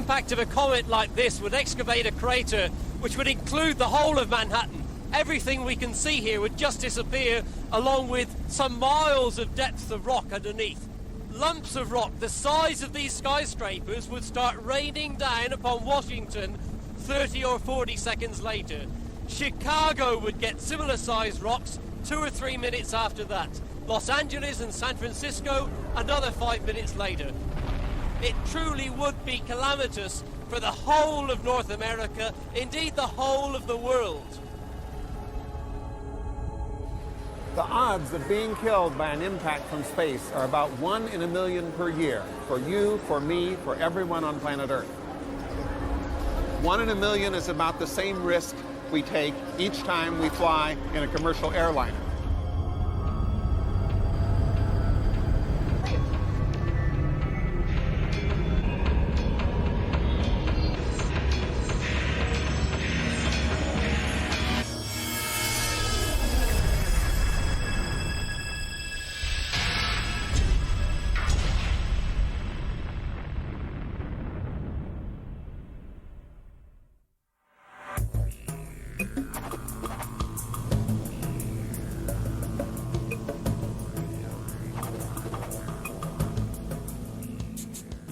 impact of a comet like this would excavate a crater which would include the whole of Manhattan. Everything we can see here would just disappear, along with some miles of depth of rock underneath. Lumps of rock the size of these skyscrapers would start raining down upon Washington 30 or 40 seconds later. Chicago would get similar-sized rocks 2 or 3 minutes after that. Los Angeles and San Francisco another 5 minutes later. It truly would be calamitous for the whole of North America, indeed the whole of the world. The odds of being killed by an impact from space are about 1 in a million per year, for you, for me, for everyone on planet Earth. 1 in a million is about the same risk we take each time we fly in a commercial airliner.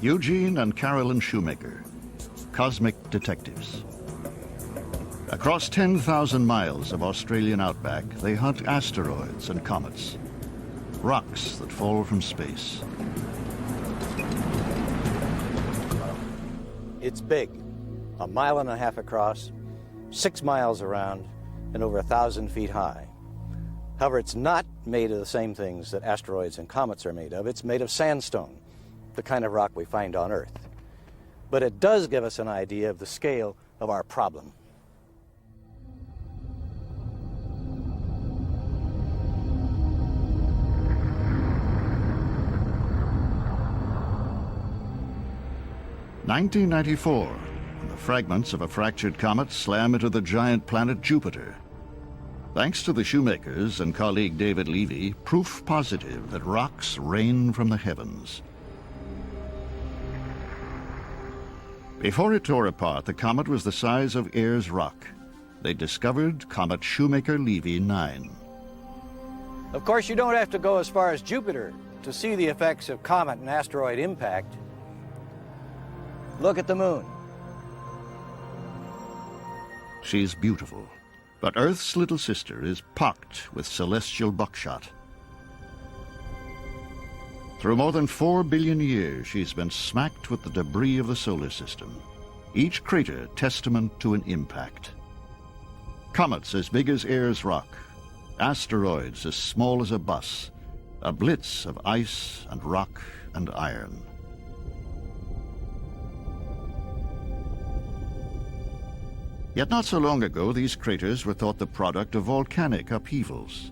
Eugene and Carolyn Shoemaker, cosmic detectives. Across 10,000 miles of Australian outback, they hunt asteroids and comets, rocks that fall from space. It's big, 1.5 miles across, 6 miles around, and over 1,000 feet high. However, it's not made of the same things that asteroids and comets are made of. It's made of sandstone, the kind of rock we find on Earth. But it does give us an idea of the scale of our problem. In 1994, when the fragments of a fractured comet slam into the giant planet Jupiter. Thanks to the Shoemakers and colleague David Levy, proof positive that rocks rain from the heavens. Before it tore apart, the comet was the size of Ayers Rock. They discovered Comet Shoemaker-Levy 9. Of course, you don't have to go as far as Jupiter to see the effects of comet and asteroid impact. Look at the moon. She's beautiful, but Earth's little sister is pocked with celestial buckshot. Through more than 4 billion years, she's been smacked with the debris of the solar system, each crater testament to an impact. Comets as big as Ayers Rock, asteroids as small as a bus, a blitz of ice and rock and iron. Yet not so long ago, these craters were thought the product of volcanic upheavals.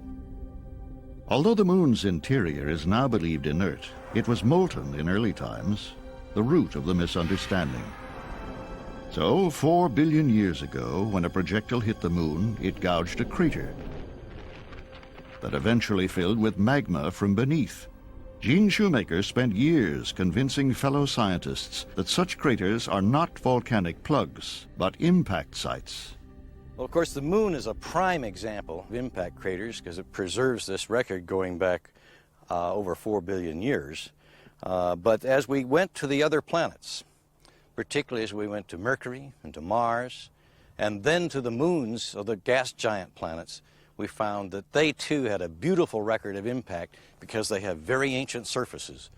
Although the moon's interior is now believed inert, it was molten in early times, the root of the misunderstanding. So, 4 billion years ago, when a projectile hit the moon, it gouged a crater that eventually filled with magma from beneath. Gene Shoemaker spent years convincing fellow scientists that such craters are not volcanic plugs, but impact sites. Well, of course, the moon is a prime example of impact craters because it preserves this record going back over 4 billion years. But as we went to the other planets, particularly as we went to Mercury and to Mars, and then to the moons of the gas giant planets, we found that they too had a beautiful record of impact because they have very ancient surfaces.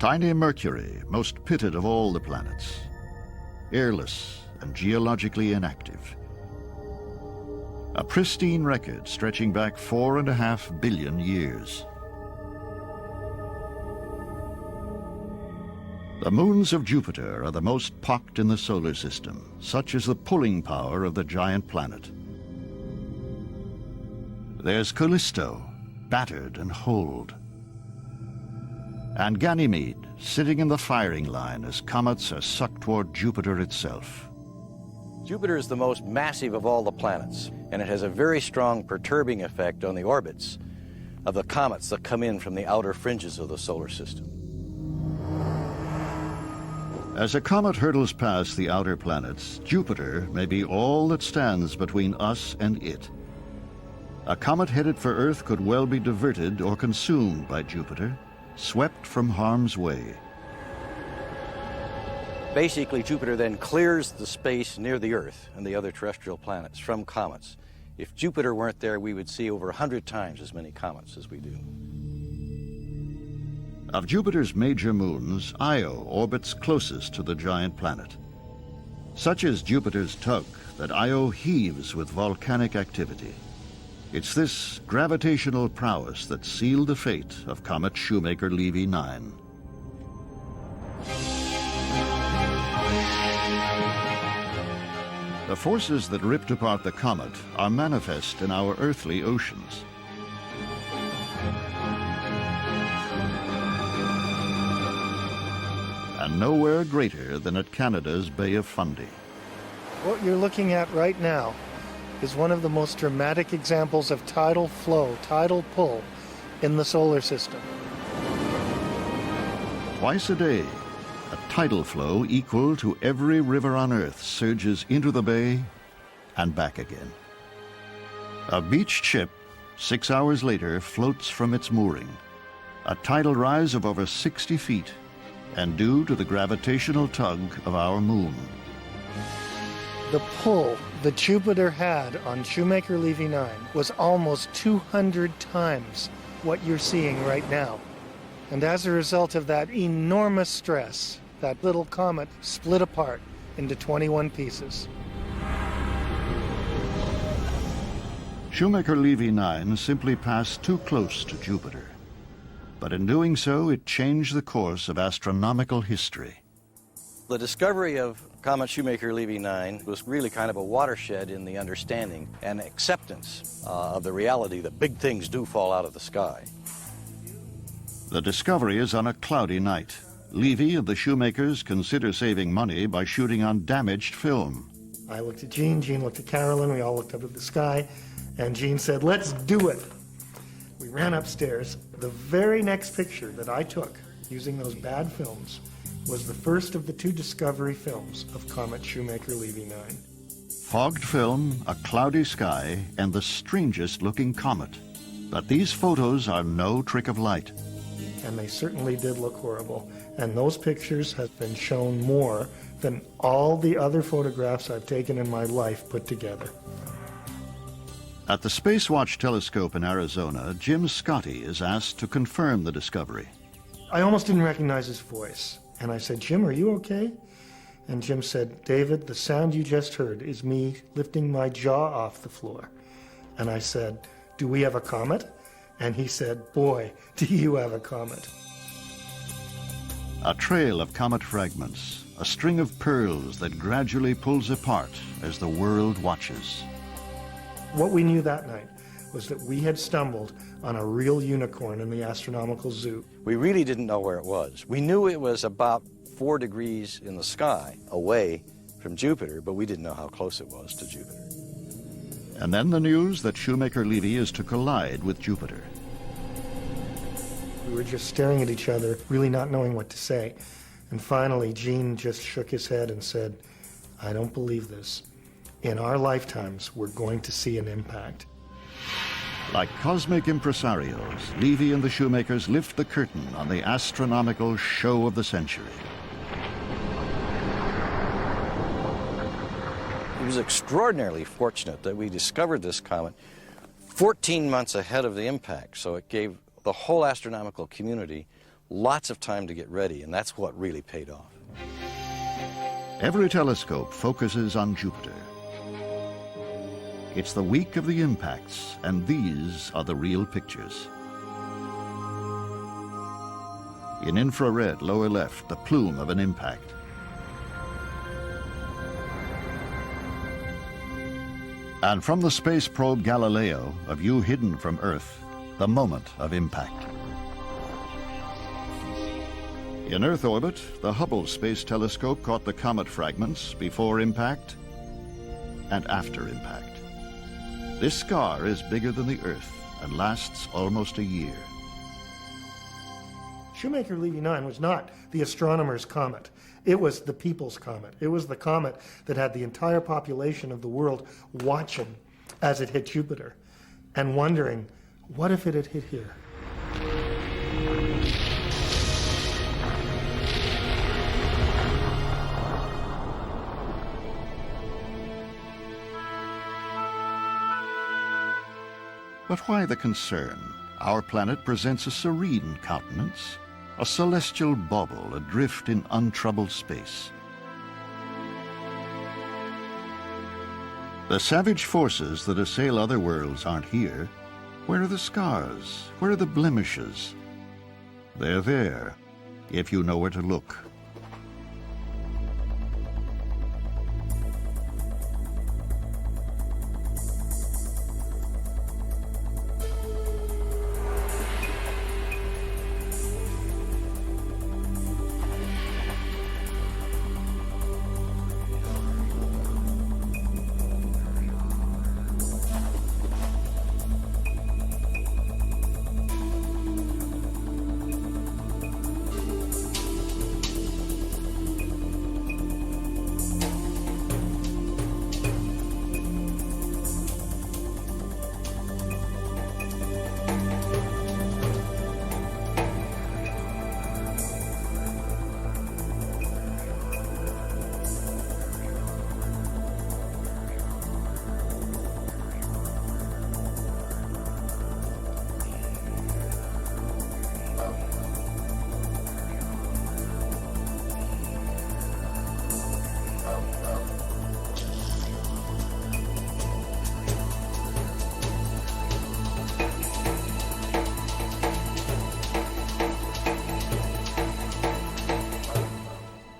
Tiny Mercury, most pitted of all the planets, airless and geologically inactive. A pristine record stretching back 4.5 billion years. The moons of Jupiter are the most pocked in the solar system. Such is the pulling power of the giant planet. There's Callisto, battered and holed. And Ganymede, sitting in the firing line as comets are sucked toward Jupiter itself. Jupiter is the most massive of all the planets, and it has a very strong perturbing effect on the orbits of the comets that come in from the outer fringes of the solar system. As a comet hurtles past the outer planets, Jupiter may be all that stands between us and it. A comet headed for Earth could well be diverted or consumed by Jupiter, swept from harm's way. Basically, Jupiter then clears the space near the Earth and the other terrestrial planets from comets. If Jupiter weren't there, we would see over 100 times as many comets as we do. Of Jupiter's major moons, Io orbits closest to the giant planet. Such is Jupiter's tug that Io heaves with volcanic activity. It's this gravitational prowess that sealed the fate of comet Shoemaker-Levy 9. The forces that ripped apart the comet are manifest in our earthly oceans. And nowhere greater than at Canada's Bay of Fundy. What you're looking at right now is one of the most dramatic examples of tidal flow, tidal pull in the solar system. Twice a day, a tidal flow equal to every river on Earth surges into the bay and back again. A beached ship, 6 hours later, floats from its mooring. A tidal rise of over 60 feet, and due to the gravitational tug of our moon. The pull that Jupiter had on Shoemaker-Levy 9 was almost 200 times what you're seeing right now. And as a result of that enormous stress, that little comet split apart into 21 pieces. Shoemaker-Levy 9 simply passed too close to Jupiter. But in doing so, it changed the course of astronomical history. The discovery of comet Shoemaker-Levy 9 was really kind of a watershed in the understanding and acceptance of the reality that big things do fall out of the sky. The discovery is on a cloudy night. Levy and the Shoemakers consider saving money by shooting on damaged film. I looked at Jean looked at Carolyn, we all looked up at the sky, and Jean said, "Let's do it." We ran upstairs. The very next picture that I took using those bad films was the first of the 2 discovery films of comet Shoemaker-Levy 9. Fogged film, a cloudy sky, and the strangest looking comet. But these photos are no trick of light. And they certainly did look horrible. And those pictures have been shown more than all the other photographs I've taken in my life put together. At the Spacewatch telescope in Arizona, Jim Scotty is asked to confirm the discovery. I almost didn't recognize his voice. And I said, "Jim, are you okay?" And Jim said, "David, the sound you just heard is me lifting my jaw off the floor." And I said, "Do we have a comet?" And he said, "Boy, do you have a comet." A trail of comet fragments, a string of pearls that gradually pulls apart as the world watches. What we knew that night was that we had stumbled on a real unicorn in the astronomical zoo. We really didn't know where it was. We knew it was about 4 degrees in the sky away from Jupiter, but we didn't know how close it was to Jupiter. And then the news that Shoemaker-Levy is to collide with Jupiter. We were just staring at each other, really not knowing what to say. And finally, Gene just shook his head and said, "I don't believe this. In our lifetimes, we're going to see an impact." Like cosmic impresarios, Levy and the Shoemakers lift the curtain on the astronomical show of the century. It was extraordinarily fortunate that we discovered this comet 14 months ahead of the impact, so it gave the whole astronomical community lots of time to get ready, and that's what really paid off. Every telescope focuses on Jupiter. It's the week of the impacts, and these are the real pictures. In infrared, lower left, the plume of an impact. And from the space probe Galileo, a view hidden from Earth, the moment of impact. In Earth orbit, the Hubble Space Telescope caught the comet fragments before impact and after impact. This scar is bigger than the Earth and lasts almost a year. Shoemaker-Levy 9 was not the astronomer's comet. It was the people's comet. It was the comet that had the entire population of the world watching as it hit Jupiter and wondering, what if it had hit here? But why the concern? Our planet presents a serene countenance, a celestial bauble adrift in untroubled space. The savage forces that assail other worlds aren't here. Where are the scars? Where are the blemishes? They're there, if you know where to look.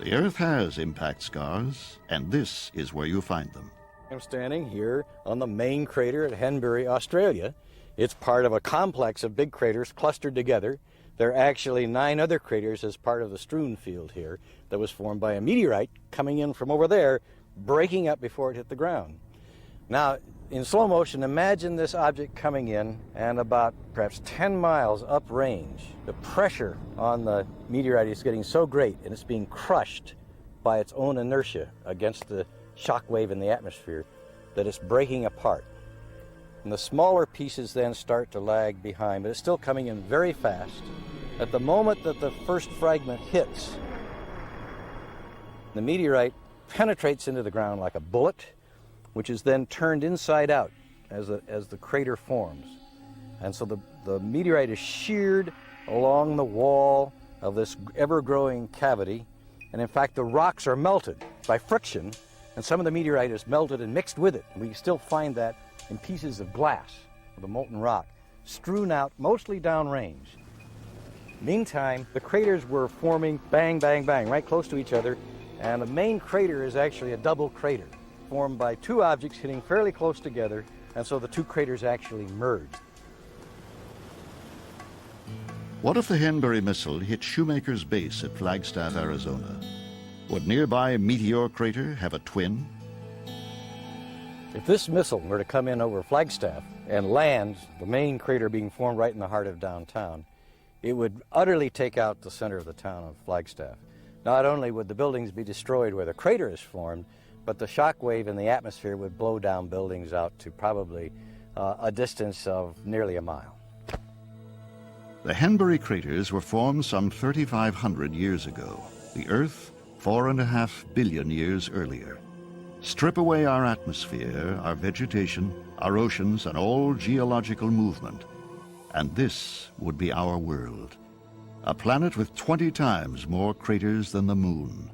The Earth has impact scars, and this is where you find them. I'm standing here on the main crater at Henbury, Australia. It's part of a complex of big craters clustered together. There are actually 9 other craters as part of the strewn field here that was formed by a meteorite coming in from over there, breaking up before it hit the ground. Now, in slow motion, imagine this object coming in and about perhaps 10 miles uprange. The pressure on the meteorite is getting so great and it's being crushed by its own inertia against the shock wave in the atmosphere that it's breaking apart. And the smaller pieces then start to lag behind, but it's still coming in very fast. At the moment that the first fragment hits, the meteorite penetrates into the ground like a bullet, which is then turned inside out as the crater forms. And so the meteorite is sheared along the wall of this ever-growing cavity, and in fact the rocks are melted by friction, and some of the meteorite is melted and mixed with it. And we still find that in pieces of glass, of the molten rock, strewn out mostly downrange. Meantime, the craters were forming bang, bang, bang, right close to each other, and the main crater is actually a double crater, formed by 2 objects hitting fairly close together, and so the 2 craters actually merged. What if the Henbury missile hit Shoemaker's base at Flagstaff, Arizona? Would nearby Meteor Crater have a twin? If this missile were to come in over Flagstaff and land, the main crater being formed right in the heart of downtown, it would utterly take out the center of the town of Flagstaff. Not only would the buildings be destroyed where the crater is formed, but the shock wave in the atmosphere would blow down buildings out to probably a distance of nearly a mile. The Henbury craters were formed some 3,500 years ago. The Earth, 4.5 billion years earlier. Strip away our atmosphere, our vegetation, our oceans, and all geological movement, and this would be our world. A planet with 20 times more craters than the Moon.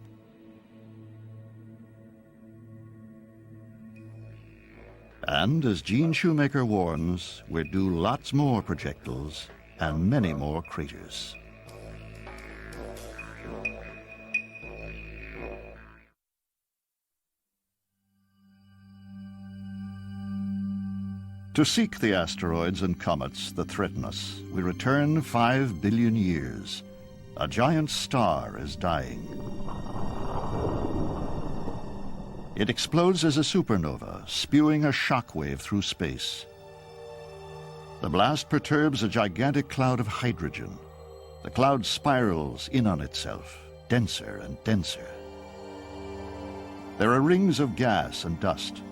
And as Gene Shoemaker warns, we're due lots more projectiles and many more craters. To seek the asteroids and comets that threaten us, we return 5 billion years. A giant star is dying. It explodes as a supernova, spewing a shockwave through space. The blast perturbs a gigantic cloud of hydrogen. The cloud spirals in on itself, denser and denser. There are rings of gas and dust.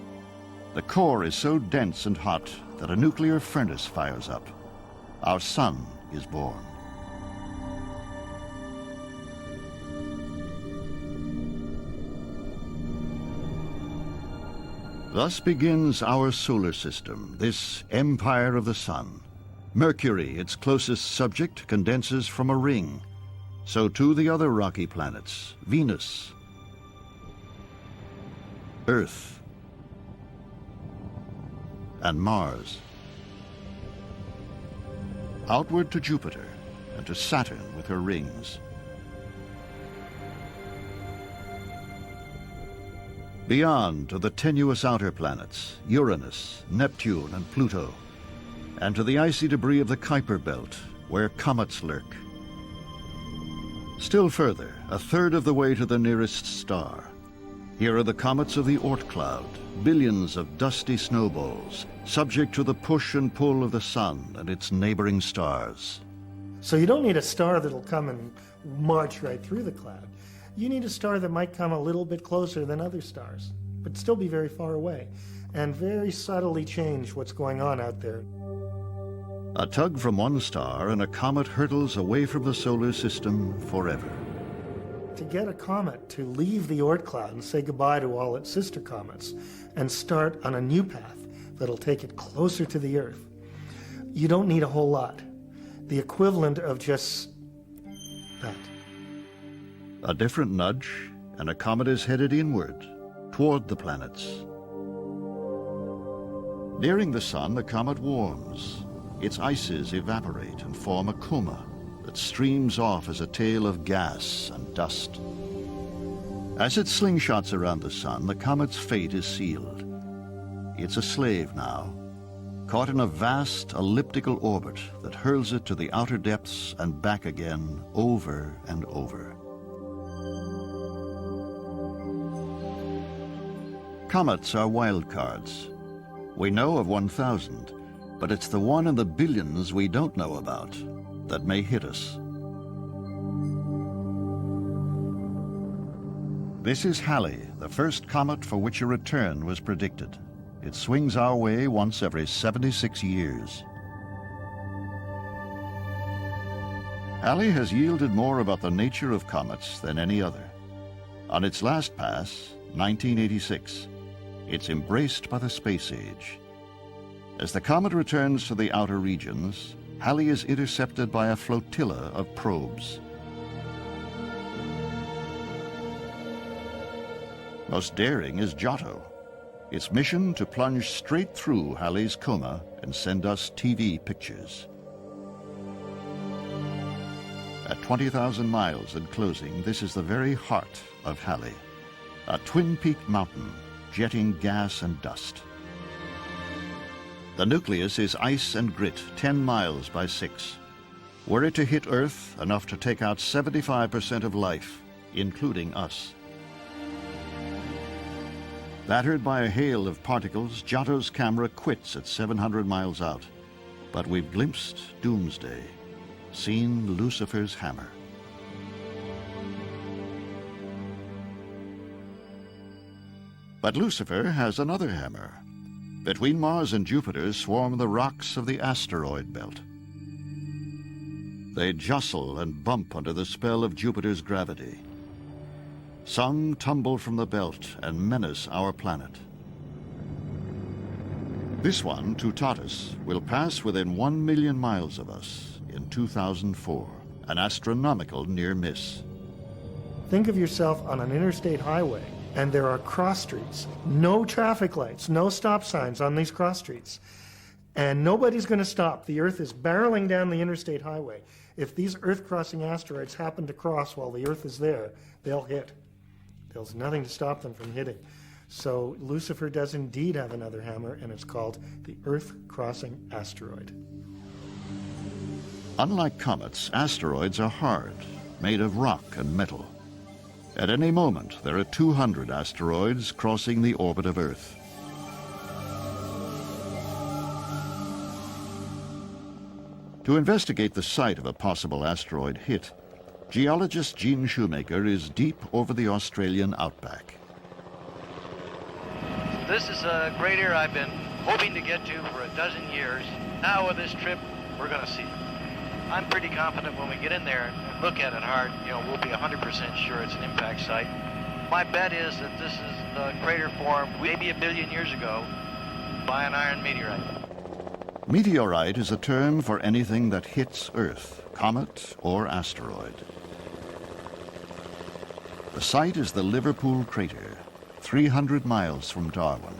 The core is so dense and hot that a nuclear furnace fires up. Our sun is born. Thus begins our solar system, this empire of the sun. Mercury, its closest subject, condenses from a ring. So too the other rocky planets, Venus, Earth, and Mars. Outward to Jupiter and to Saturn with her rings. Beyond to the tenuous outer planets, Uranus, Neptune, and Pluto, and to the icy debris of the Kuiper Belt, where comets lurk. Still further, a third of the way to the nearest star. Here are the comets of the Oort cloud, billions of dusty snowballs, subject to the push and pull of the sun and its neighboring stars. So you don't need a star that'll come and march right through the cloud. You need a star that might come a little bit closer than other stars, but still be very far away, and very subtly change what's going on out there. A tug from one star and a comet hurtles away from the solar system forever. To get a comet to leave the Oort cloud and say goodbye to all its sister comets and start on a new path that'll take it closer to the Earth, you don't need a whole lot. The equivalent of just that. A different nudge, and a comet is headed inward, toward the planets. Nearing the sun, the comet warms. Its ices evaporate and form a coma that streams off as a tail of gas and dust. As it slingshots around the sun, the comet's fate is sealed. It's a slave now, caught in a vast elliptical orbit that hurls it to the outer depths and back again over and over. Comets are wild cards. We know of 1,000, but it's the one in the billions we don't know about that may hit us. This is Halley, the first comet for which a return was predicted. It swings our way once every 76 years. Halley has yielded more about the nature of comets than any other. On its last pass, 1986, it's embraced by the space age. As the comet returns to the outer regions, Halley is intercepted by a flotilla of probes. Most daring is Giotto. Its mission to plunge straight through Halley's coma and send us TV pictures. At 20,000 miles and closing, this is the very heart of Halley, a twin-peaked mountain jetting gas and dust. The nucleus is ice and grit, 10 miles by 6. Were it to hit Earth, enough to take out 75% of life, including us. Battered by a hail of particles, Giotto's camera quits at 700 miles out. But we've glimpsed doomsday, seen Lucifer's hammer. But Lucifer has another hammer. Between Mars and Jupiter swarm the rocks of the asteroid belt. They jostle and bump under the spell of Jupiter's gravity. Some tumble from the belt and menace our planet. This one, Tutatis, will pass within 1 million miles of us in 2004, an astronomical near miss. Think of yourself on an interstate highway, and there are cross streets, no traffic lights, no stop signs on these cross streets. And nobody's going to stop. The Earth is barreling down the interstate highway. If these Earth-crossing asteroids happen to cross while the Earth is there, they'll hit. There's nothing to stop them from hitting. So Lucifer does indeed have another hammer, and it's called the Earth-crossing asteroid. Unlike comets, asteroids are hard, made of rock and metal. At any moment, there are 200 asteroids crossing the orbit of Earth. To investigate the site of a possible asteroid hit, geologist Gene Shoemaker is deep over the Australian outback. This is a crater I've been hoping to get to for a dozen years. Now with this trip, we're going to see it. I'm pretty confident when we get in there and look at it hard, we'll be 100% sure it's an impact site. My bet is that this is the crater formed maybe 1 billion years ago by an iron meteorite. Meteorite is a term for anything that hits Earth, comet or asteroid. The site is the Liverpool crater, 300 miles from Darwin.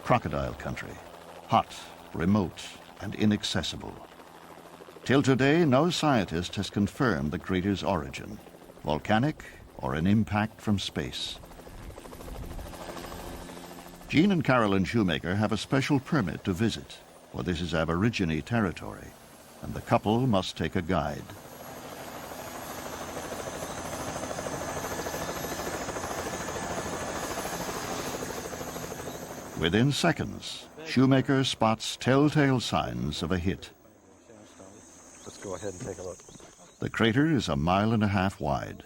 Crocodile country, hot, remote, and inaccessible. Till today, no scientist has confirmed the crater's origin, volcanic or an impact from space. Gene and Carolyn Shoemaker have a special permit to visit, for this is Aborigine territory, and the couple must take a guide. Within seconds, Shoemaker spots telltale signs of a hit. Let's go ahead and take a look. The crater is 1.5 miles wide.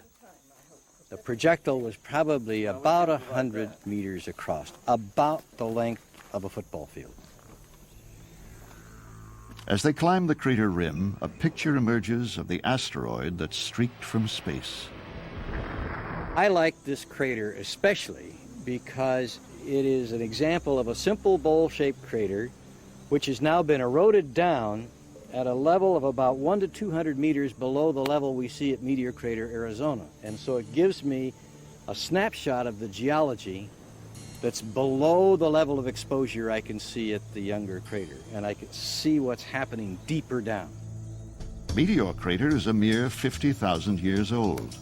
The projectile was probably about 100 meters across, about the length of a football field. As they climb the crater rim, a picture emerges of the asteroid that streaked from space. I like this crater especially because it is an example of a simple bowl-shaped crater which has now been eroded down at a level of about 100 to 200 meters below the level we see at Meteor Crater, Arizona. And so it gives me a snapshot of the geology that's below the level of exposure I can see at the younger crater, and I can see what's happening deeper down. Meteor Crater is a mere 50,000 years old.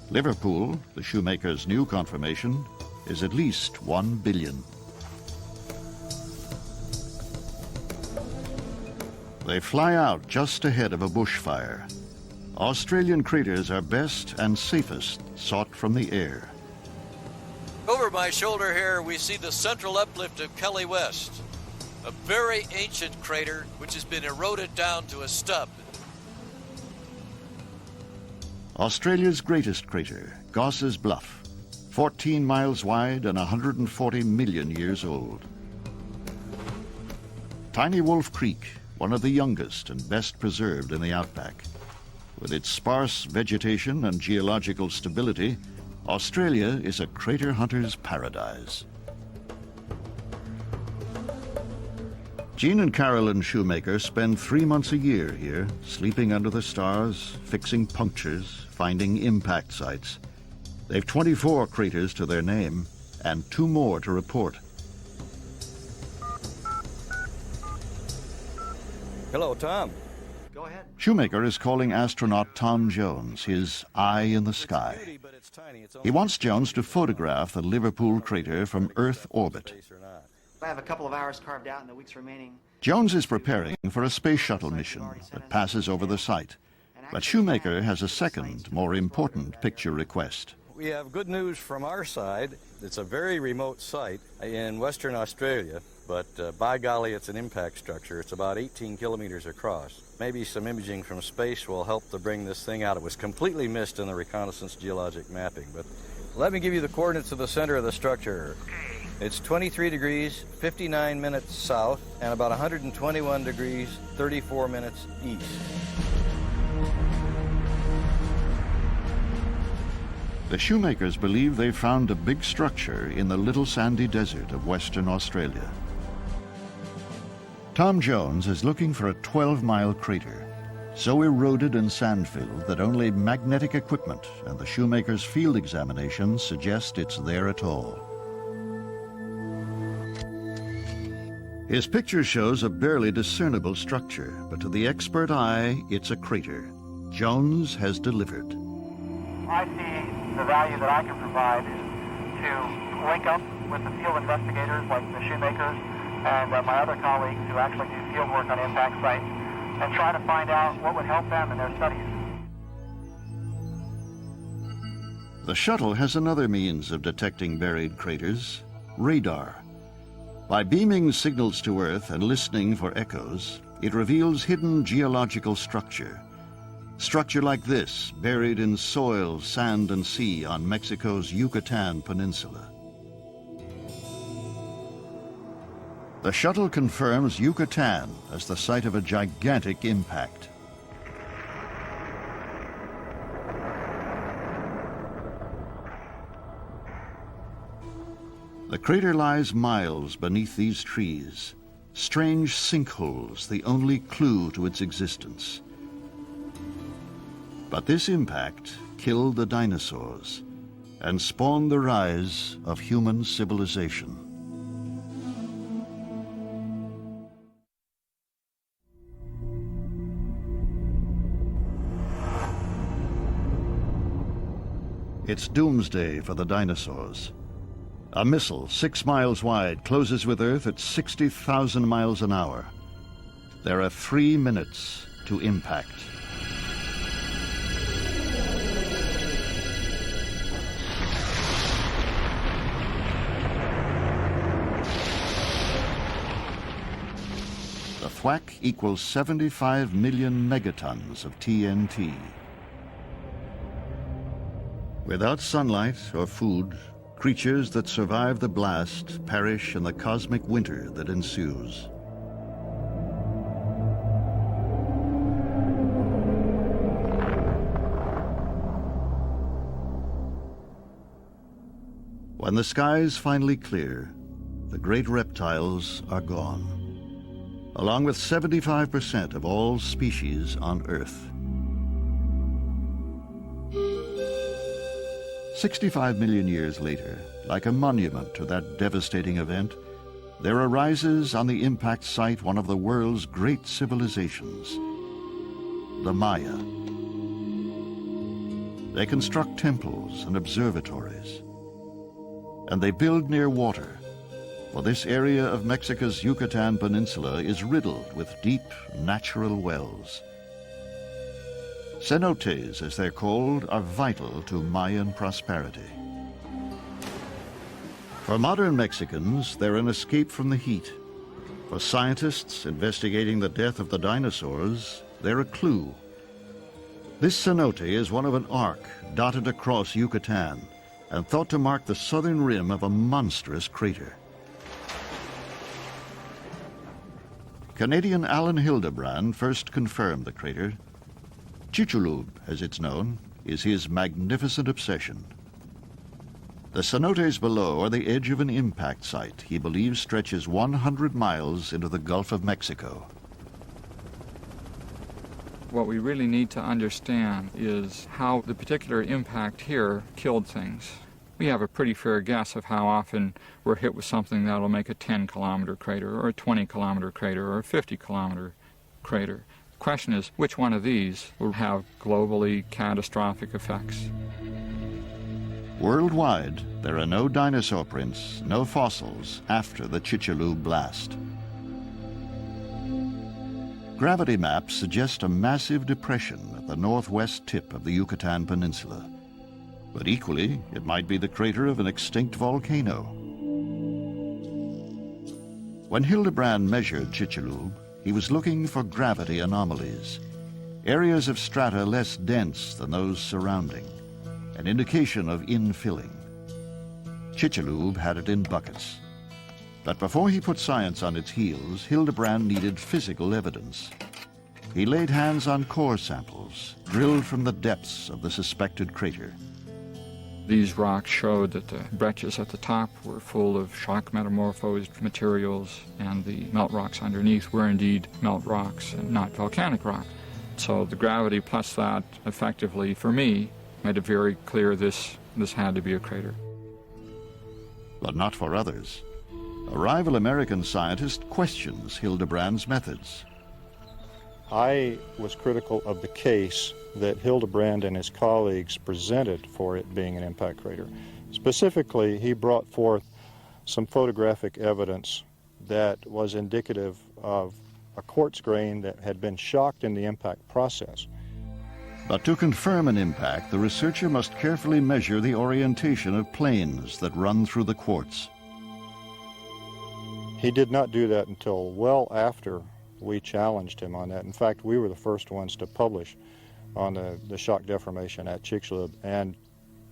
Liverpool, the Shoemaker's new confirmation, is at least 1 billion. They fly out just ahead of a bushfire. Australian craters are best and safest sought from the air. Over my shoulder here, we see the central uplift of Kiley West, a very ancient crater which has been eroded down to a stub. Australia's greatest crater, Gosse's Bluff, 14 miles wide and 140 million years old. Tiny Wolf Creek, one of the youngest and best preserved in the outback. With its sparse vegetation and geological stability, Australia is a crater hunter's paradise. Gene and Carolyn Shoemaker spend 3 months a year here, sleeping under the stars, fixing punctures, finding impact sites. They've 24 craters to their name and 2 more to report. Hello, Tom. Go ahead. Shoemaker is calling astronaut Tom Jones his eye in the sky. He wants Jones to photograph the Liverpool crater from Earth orbit. I have a couple of hours carved out in the weeks remaining. Jones is preparing for a space shuttle mission that passes over the site. But Shoemaker has a second, more important picture request. We have good news from our side. It's a very remote site in Western Australia, but by golly, it's an impact structure. It's about 18 kilometers across. Maybe some imaging from space will help to bring this thing out. It was completely missed in the reconnaissance geologic mapping, but let me give you the coordinates of the center of the structure. It's 23 degrees, 59 minutes south, and about 121 degrees, 34 minutes east. The Shoemakers believe they found a big structure in the little sandy desert of Western Australia. Tom Jones is looking for a 12-mile crater, so eroded and sand-filled that only magnetic equipment and the Shoemakers' field examinations suggest it's there at all. His picture shows a barely discernible structure, but to the expert eye, it's a crater. Jones has delivered. I see the value that I can provide is to link up with the field investigators like the Shoemakers and my other colleagues who actually do field work on impact sites and try to find out what would help them in their studies. The shuttle has another means of detecting buried craters, radar. By beaming signals to Earth and listening for echoes, it reveals hidden geological structure. Structure like this, buried in soil, sand, and sea on Mexico's Yucatan Peninsula. The shuttle confirms Yucatan as the site of a gigantic impact. The crater lies miles beneath these trees, strange sinkholes, the only clue to its existence. But this impact killed the dinosaurs and spawned the rise of human civilization. It's doomsday for the dinosaurs. A missile 6 miles wide closes with Earth at 60,000 miles an hour. There are 3 minutes to impact. The thwack equals 75 million megatons of TNT. Without sunlight or food, creatures that survive the blast perish in the cosmic winter that ensues. When the skies finally clear, the great reptiles are gone, along with 75% of all species on Earth. 65 million years later, like a monument to that devastating event, there arises on the impact site one of the world's great civilizations, the Maya. They construct temples and observatories, and they build near water, for this area of Mexico's Yucatan Peninsula is riddled with deep natural wells. Cenotes, as they're called, are vital to Mayan prosperity. For modern Mexicans, they're an escape from the heat. For scientists investigating the death of the dinosaurs, they're a clue. This cenote is one of an arc dotted across Yucatan and thought to mark the southern rim of a monstrous crater. Canadian Alan Hildebrand first confirmed the crater. Chicxulub, as it's known, is his magnificent obsession. The cenotes below are the edge of an impact site he believes stretches 100 miles into the Gulf of Mexico. What we really need to understand is how the particular impact here killed things. We have a pretty fair guess of how often we're hit with something that'll make a 10-kilometer crater, or a 20-kilometer crater, or a 50-kilometer crater. The question is, which one of these will have globally catastrophic effects? Worldwide, there are no dinosaur prints, no fossils after the Chicxulub blast. Gravity maps suggest a massive depression at the northwest tip of the Yucatan Peninsula. But equally, it might be the crater of an extinct volcano. When Hildebrand measured Chicxulub, he was looking for gravity anomalies, areas of strata less dense than those surrounding, an indication of infilling. Chicxulub had it in buckets. But before he put science on its heels, Hildebrand needed physical evidence. He laid hands on core samples, drilled from the depths of the suspected crater. These rocks showed that the breccias at the top were full of shock metamorphosed materials, and the melt rocks underneath were indeed melt rocks and not volcanic rock. So the gravity plus that effectively, for me, made it very clear this had to be a crater. But not for others. A rival American scientist questions Hildebrand's methods. I was critical of the case that Hildebrand and his colleagues presented for it being an impact crater. Specifically, he brought forth some photographic evidence that was indicative of a quartz grain that had been shocked in the impact process. But to confirm an impact, the researcher must carefully measure the orientation of planes that run through the quartz. He did not do that until well after We challenged him on that. In fact, we were the first ones to publish on the shock deformation at Chicxulub, and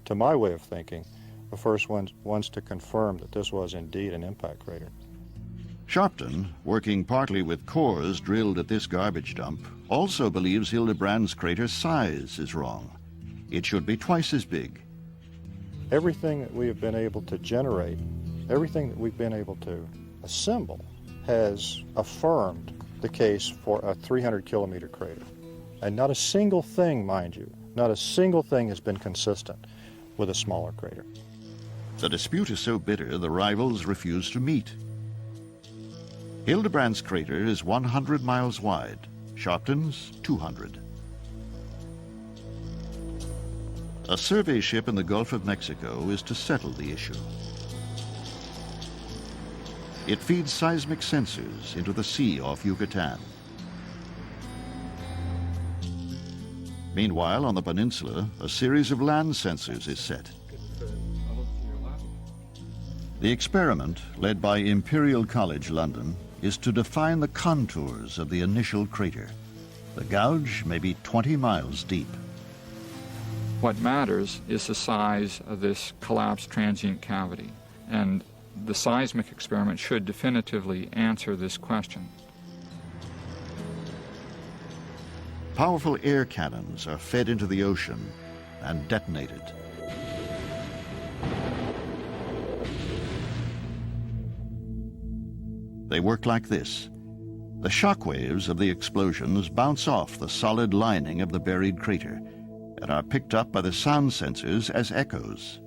to my way of thinking, the first ones to confirm that this was indeed an impact crater. Sharpton, working partly with cores drilled at this garbage dump, also believes Hildebrand's crater's size is wrong. It should be twice as big. Everything that we have been able to generate, everything that we've been able to assemble, has affirmed the case for a 300-kilometer crater. And not a single thing, mind you, not a single thing has been consistent with a smaller crater. The dispute is so bitter the rivals refuse to meet. Hildebrand's crater is 100 miles wide, Sharpton's 200. A survey ship in the Gulf of Mexico is to settle the issue. It feeds seismic sensors into the sea off Yucatan. Meanwhile, on the peninsula, a series of land sensors is set. The experiment, led by Imperial College London, is to define the contours of the initial crater. The gouge may be 20 miles deep. What matters is the size of this collapsed transient cavity, and the seismic experiment should definitively answer this question. Powerful air cannons are fed into the ocean and detonated. They work like this. The shock waves of the explosions bounce off the solid lining of the buried crater and are picked up by the sound sensors as echoes.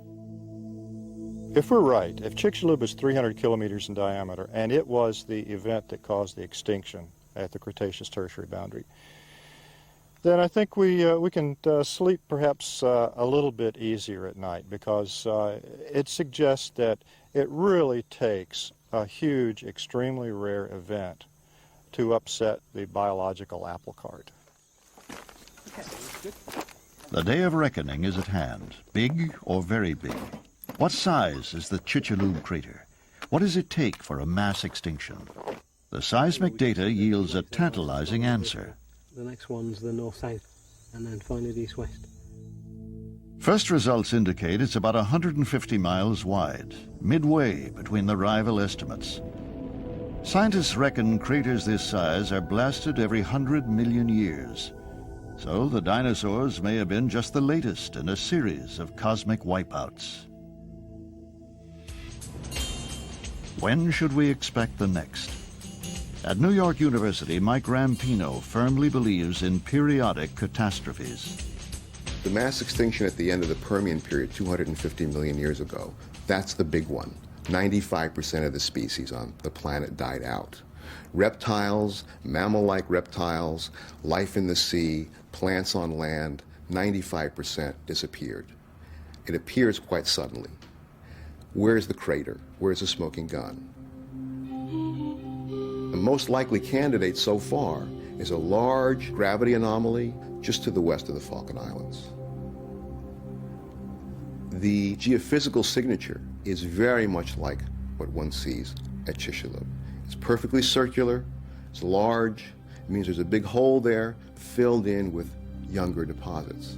If we're right, if Chicxulub is 300 kilometers in diameter, and it was the event that caused the extinction at the Cretaceous-Tertiary boundary, then I think we can sleep perhaps a little bit easier at night, because it suggests that it really takes a huge, extremely rare event to upset the biological apple cart. The day of reckoning is at hand, big or very big. What size is the Chicxulub crater? What does it take for a mass extinction? The seismic data yields a tantalizing answer. The next one's the north-south, and then finally the east-west. First results indicate it's about 150 miles wide, midway between the rival estimates. Scientists reckon craters this size are blasted every 100 million years. So the dinosaurs may have been just the latest in a series of cosmic wipeouts. When should we expect the next? At New York University, Mike Rampino firmly believes in periodic catastrophes. The mass extinction at the end of the Permian period, 250 million years ago, that's the big one. 95% of the species on the planet died out. Reptiles, mammal-like reptiles, life in the sea, plants on land, 95% disappeared. It appears quite suddenly. Where's the crater? Where's the smoking gun? The most likely candidate so far is a large gravity anomaly just to the west of the Falkland Islands. The geophysical signature is very much like what one sees at Chicxulub. It's perfectly circular, it's large, it means there's a big hole there filled in with younger deposits.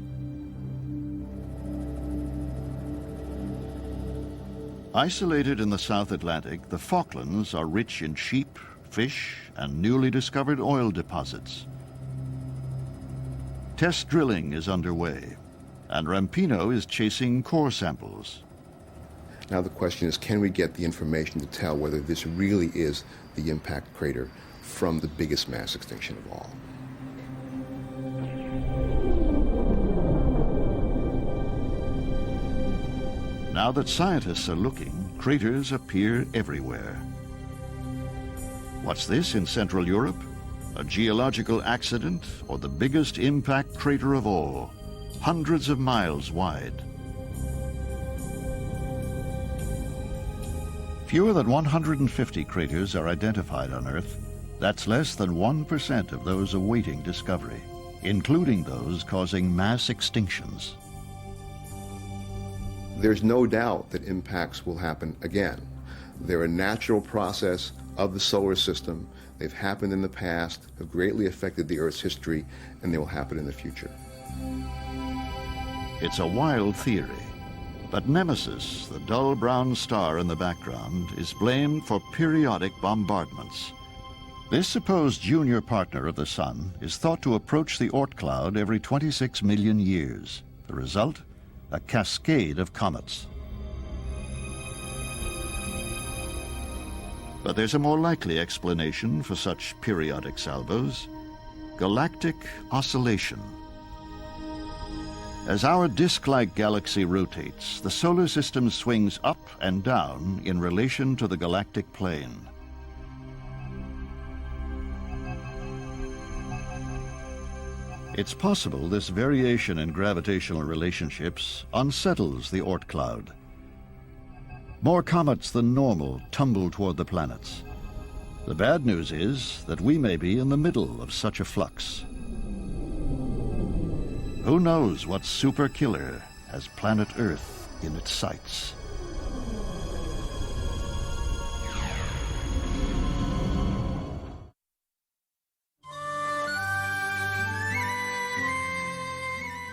Isolated in the South Atlantic, the Falklands are rich in sheep, fish, and newly discovered oil deposits. Test drilling is underway, and Rampino is chasing core samples. Now the question is, can we get the information to tell whether this really is the impact crater from the biggest mass extinction of all? Now that scientists are looking, craters appear everywhere. What's this in Central Europe? A geological accident or the biggest impact crater of all, hundreds of miles wide? Fewer than 150 craters are identified on Earth. That's less than 1% of those awaiting discovery, including those causing mass extinctions. There's no doubt that impacts will happen again. They're a natural process of the solar system. They've happened in the past, have greatly affected the Earth's history, and they will happen in the future. It's a wild theory, but Nemesis, the dull brown star in the background, is blamed for periodic bombardments. This supposed junior partner of the Sun is thought to approach the Oort cloud every 26 million years. The result? A cascade of comets. But there's a more likely explanation for such periodic salvos: galactic oscillation. As our disk-like galaxy rotates, the solar system swings up and down in relation to the galactic plane. It's possible this variation in gravitational relationships unsettles the Oort cloud. More comets than normal tumble toward the planets. The bad news is that we may be in the middle of such a flux. Who knows what super killer has planet Earth in its sights?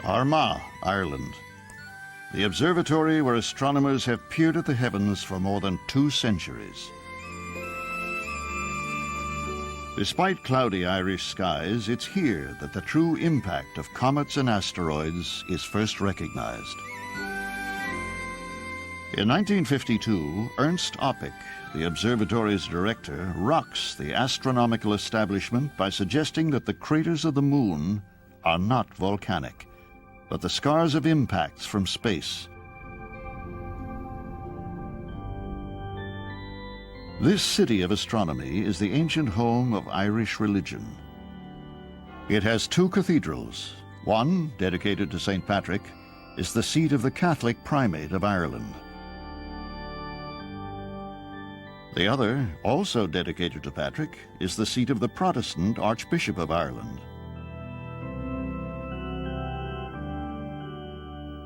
Armagh, Ireland. The observatory where astronomers have peered at the heavens for more than 2 centuries. Despite cloudy Irish skies, it's here that the true impact of comets and asteroids is first recognized. In 1952, Ernst Oppik, the observatory's director, rocks the astronomical establishment by suggesting that the craters of the moon are not volcanic, but the scars of impacts from space. This city of astronomy is the ancient home of Irish religion. It has 2 cathedrals. One, dedicated to St. Patrick, is the seat of the Catholic Primate of Ireland. The other, also dedicated to Patrick, is the seat of the Protestant Archbishop of Ireland.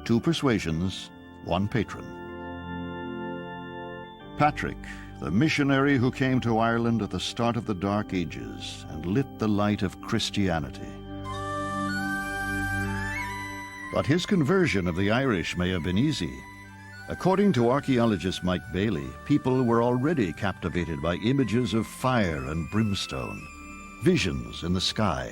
2 persuasions, 1 patron. Patrick, the missionary who came to Ireland at the start of the Dark Ages and lit the light of Christianity. But his conversion of the Irish may have been easy. According to archaeologist Mike Bailey, people were already captivated by images of fire and brimstone, visions in the sky.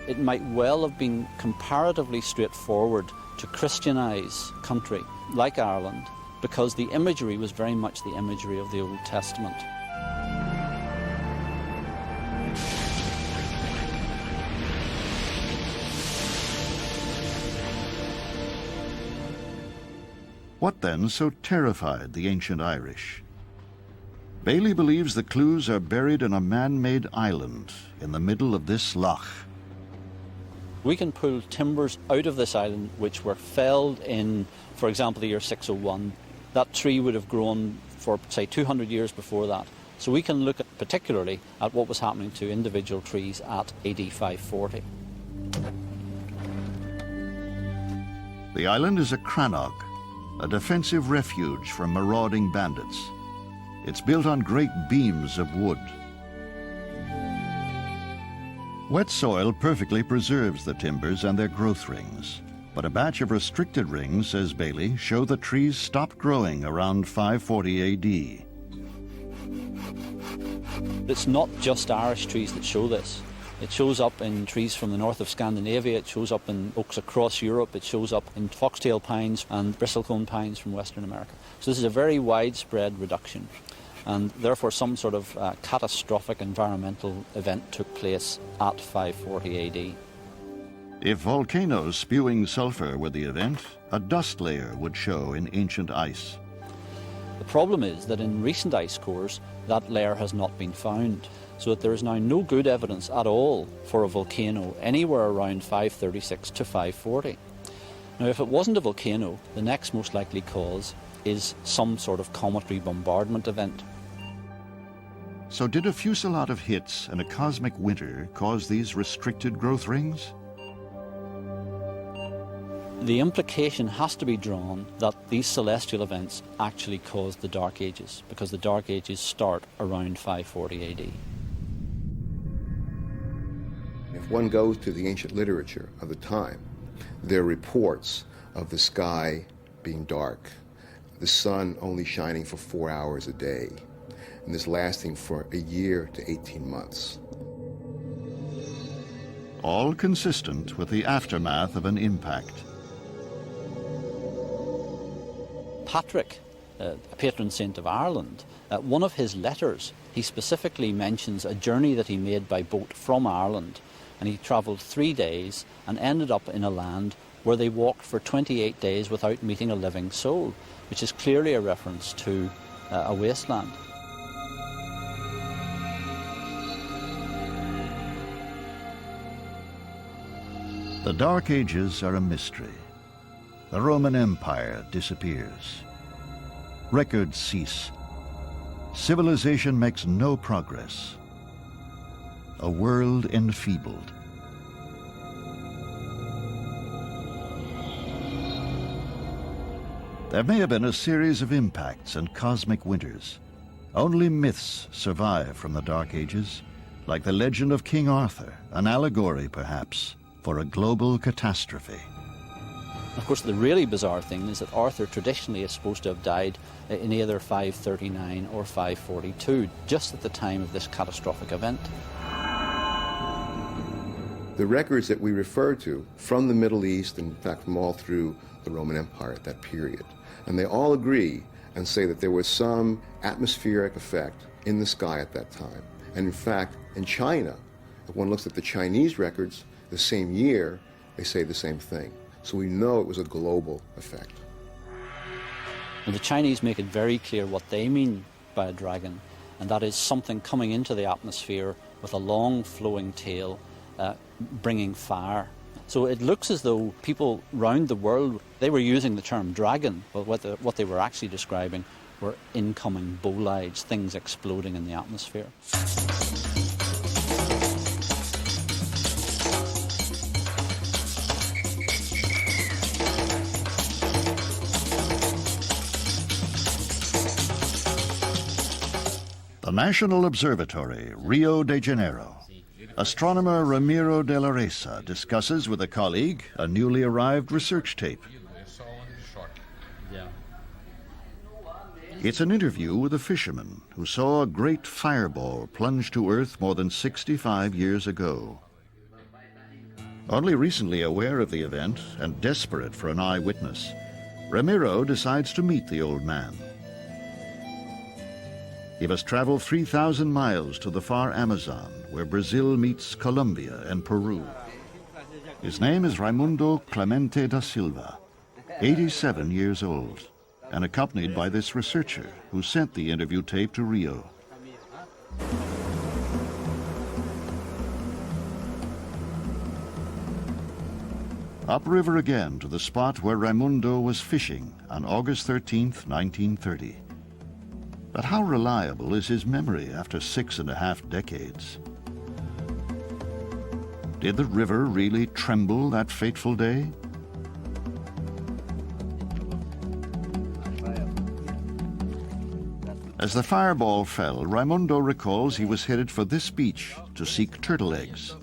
It might well have been comparatively straightforward to Christianize a country like Ireland, because the imagery was very much the imagery of the Old Testament. What then so terrified the ancient Irish? Bailey believes the clues are buried in a man-made island in the middle of this loch. We can pull timbers out of this island which were felled in, for example, the year 601. That tree would have grown for, say, 200 years before that. So we can look at, particularly at what was happening to individual trees at AD 540. The island is a crannog, a defensive refuge from marauding bandits. It's built on great beams of wood. Wet soil perfectly preserves the timbers and their growth rings. But a batch of restricted rings, says Bailey, show the trees stopped growing around 540 AD. It's not just Irish trees that show this. It shows up in trees from the north of Scandinavia, it shows up in oaks across Europe, it shows up in foxtail pines and bristlecone pines from Western America. So this is a very widespread reduction, and therefore some sort of catastrophic environmental event took place at 540 AD. If volcanoes spewing sulfur were the event, a dust layer would show in ancient ice. The problem is that in recent ice cores, that layer has not been found, so that there is now no good evidence at all for a volcano anywhere around 536 to 540. Now, if it wasn't a volcano, the next most likely cause is some sort of cometary bombardment event. So did a fusillade of hits and a cosmic winter cause these restricted growth rings? The implication has to be drawn that these celestial events actually caused the Dark Ages, because the Dark Ages start around 540 AD. If one goes to the ancient literature of the time, there are reports of the sky being dark, the sun only shining for 4 hours a day, and this lasting for a year to 18 months. All consistent with the aftermath of an impact. Patrick, a patron saint of Ireland, one of his letters, he specifically mentions a journey that he made by boat from Ireland, and he travelled 3 days and ended up in a land where they walked for 28 days without meeting a living soul, which is clearly a reference to a wasteland. The Dark Ages are a mystery. The Roman Empire disappears. Records cease. Civilization makes no progress. A world enfeebled. There may have been a series of impacts and cosmic winters. Only myths survive from the Dark Ages, like the legend of King Arthur, an allegory perhaps for a global catastrophe. Of course, the really bizarre thing is that Arthur traditionally is supposed to have died in either 539 or 542, just at the time of this catastrophic event. The records that we refer to from the Middle East, in fact from all through the Roman Empire at that period, and they all agree and say that there was some atmospheric effect in the sky at that time. And in fact, in China, if one looks at the Chinese records, the same year, they say the same thing. So we know it was a global effect. And the Chinese make it very clear what they mean by a dragon, and that is something coming into the atmosphere with a long flowing tail, bringing fire. So it looks as though people round the world, they were using the term dragon, but what they were actually describing were incoming bolides, things exploding in the atmosphere. The National Observatory, Rio de Janeiro. Astronomer Ramiro de la Reza discusses with a colleague a newly arrived research tape. It's an interview with a fisherman who saw a great fireball plunge to Earth more than 65 years ago. Only recently aware of the event and desperate for an eyewitness, Ramiro decides to meet the old man. He must travel 3,000 miles to the far Amazon, where Brazil meets Colombia and Peru. His name is Raimundo Clemente da Silva, 87 years old, and accompanied by this researcher who sent the interview tape to Rio. Upriver again to the spot where Raimundo was fishing on August 13th, 1930. But how reliable is his memory after 6.5 decades? Did the river really tremble that fateful day? As the fireball fell, Raimundo recalls he was headed for this beach to seek turtle eggs.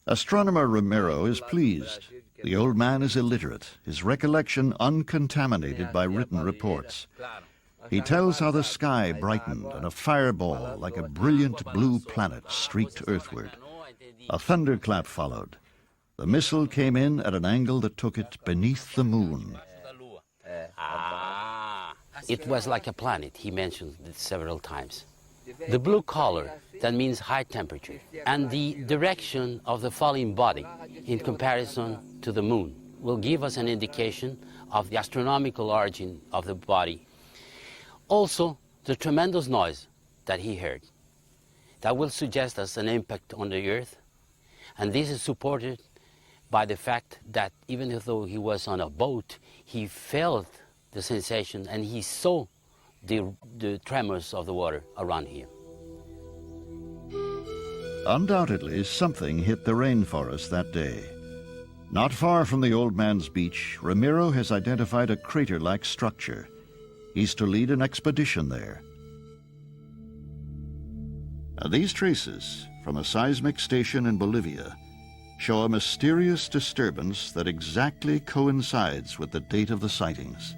Astronomer Ramiro is pleased. The old man is illiterate, his recollection uncontaminated by written reports. He tells how the sky brightened and a fireball like a brilliant blue planet streaked earthward. A thunderclap followed. The missile came in at an angle that took it beneath the moon. It was like a planet, he mentioned it several times. The blue color, that means high temperature, and the direction of the falling body in comparison to the moon will give us an indication of the astronomical origin of the body. Also, the tremendous noise that he heard. That will suggest us an impact on the Earth, and this is supported by the fact that even though he was on a boat, he felt the sensation and he saw the tremors of the water around him. Undoubtedly, something hit the rainforest that day. Not far from the Old Man's Beach, Ramiro has identified a crater-like structure. He's to lead an expedition there. Now, these traces from a seismic station in Bolivia show a mysterious disturbance that exactly coincides with the date of the sightings.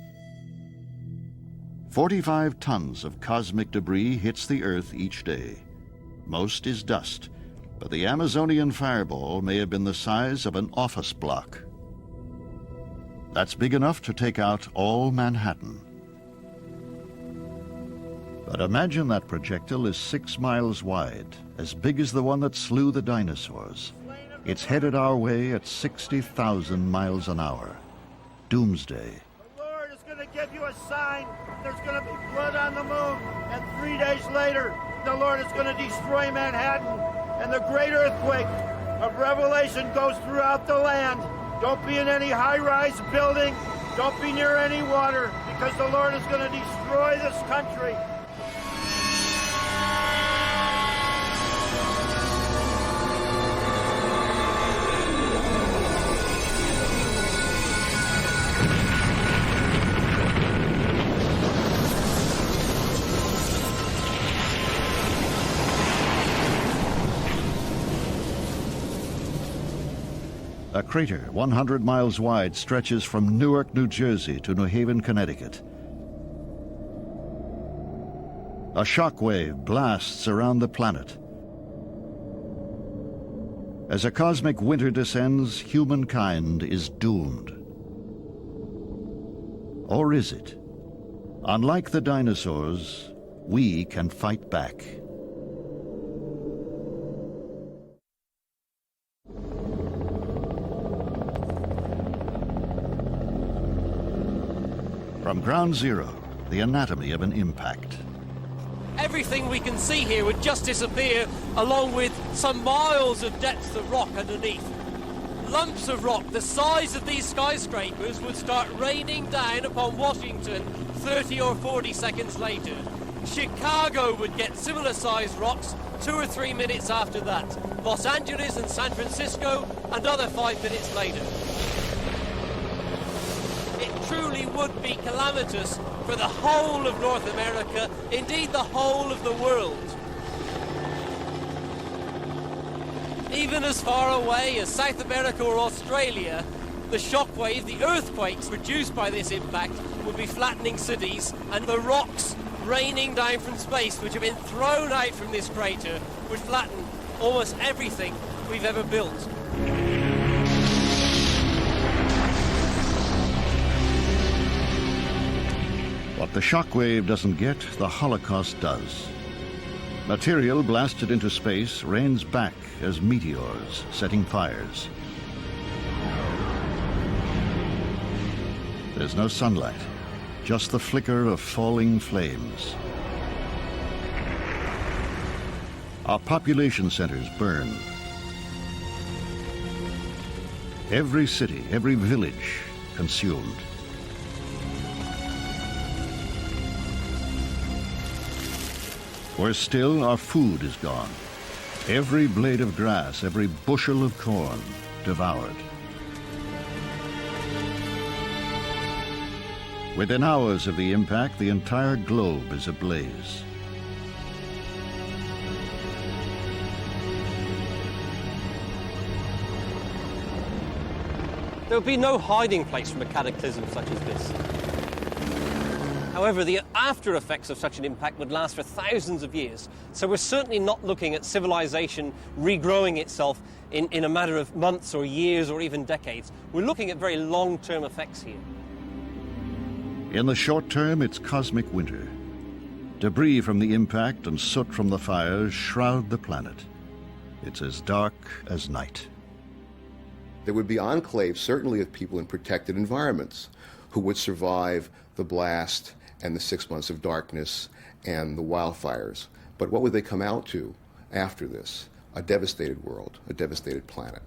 45 tons of cosmic debris hits the Earth each day. Most is dust, but the Amazonian fireball may have been the size of an office block. That's big enough to take out all Manhattan. But imagine that projectile is 6 miles wide, as big as the one that slew the dinosaurs. It's headed our way at 60,000 miles an hour. Doomsday. The Lord is going to give you a sign. There's going to be blood on the moon. And 3 days later, the Lord is going to destroy Manhattan. And the great earthquake of Revelation goes throughout the land. Don't be in any high-rise building. Don't be near any water, because the Lord is going to destroy this country. A crater 100 miles wide stretches from Newark, New Jersey to New Haven, Connecticut. A shockwave blasts around the planet. As a cosmic winter descends, humankind is doomed. Or is it? Unlike the dinosaurs, we can fight back. From ground zero, the anatomy of an impact. Everything we can see here would just disappear, along with some miles of depth of rock underneath. Lumps of rock the size of these skyscrapers would start raining down upon Washington 30 or 40 seconds later. Chicago would get similar-sized rocks 2 or 3 minutes after that. Los Angeles and San Francisco another 5 minutes later. It truly would be calamitous for the whole of North America, indeed the whole of the world. Even as far away as South America or Australia, the shockwave, the earthquakes produced by this impact would be flattening cities, and the rocks raining down from space, which have been thrown out from this crater, would flatten almost everything we've ever built. What the shockwave doesn't get, the Holocaust does. Material blasted into space rains back as meteors, setting fires. There's no sunlight, just the flicker of falling flames. Our population centers burn. Every city, every village consumed. Worse still, our food is gone. Every blade of grass, every bushel of corn devoured. Within hours of the impact, the entire globe is ablaze. There would be no hiding place from a cataclysm such as this. However, the after effects of such an impact would last for thousands of years, so we're certainly not looking at civilization regrowing itself in a matter of months or years or even decades. We're looking at very long-term effects here. In the short term, it's cosmic winter. Debris from the impact and soot from the fires shroud the planet. It's as dark as night. There would be enclaves, certainly, of people in protected environments who would survive the blast and the 6 months of darkness and the wildfires. But what would they come out to after this? A devastated world, a devastated planet.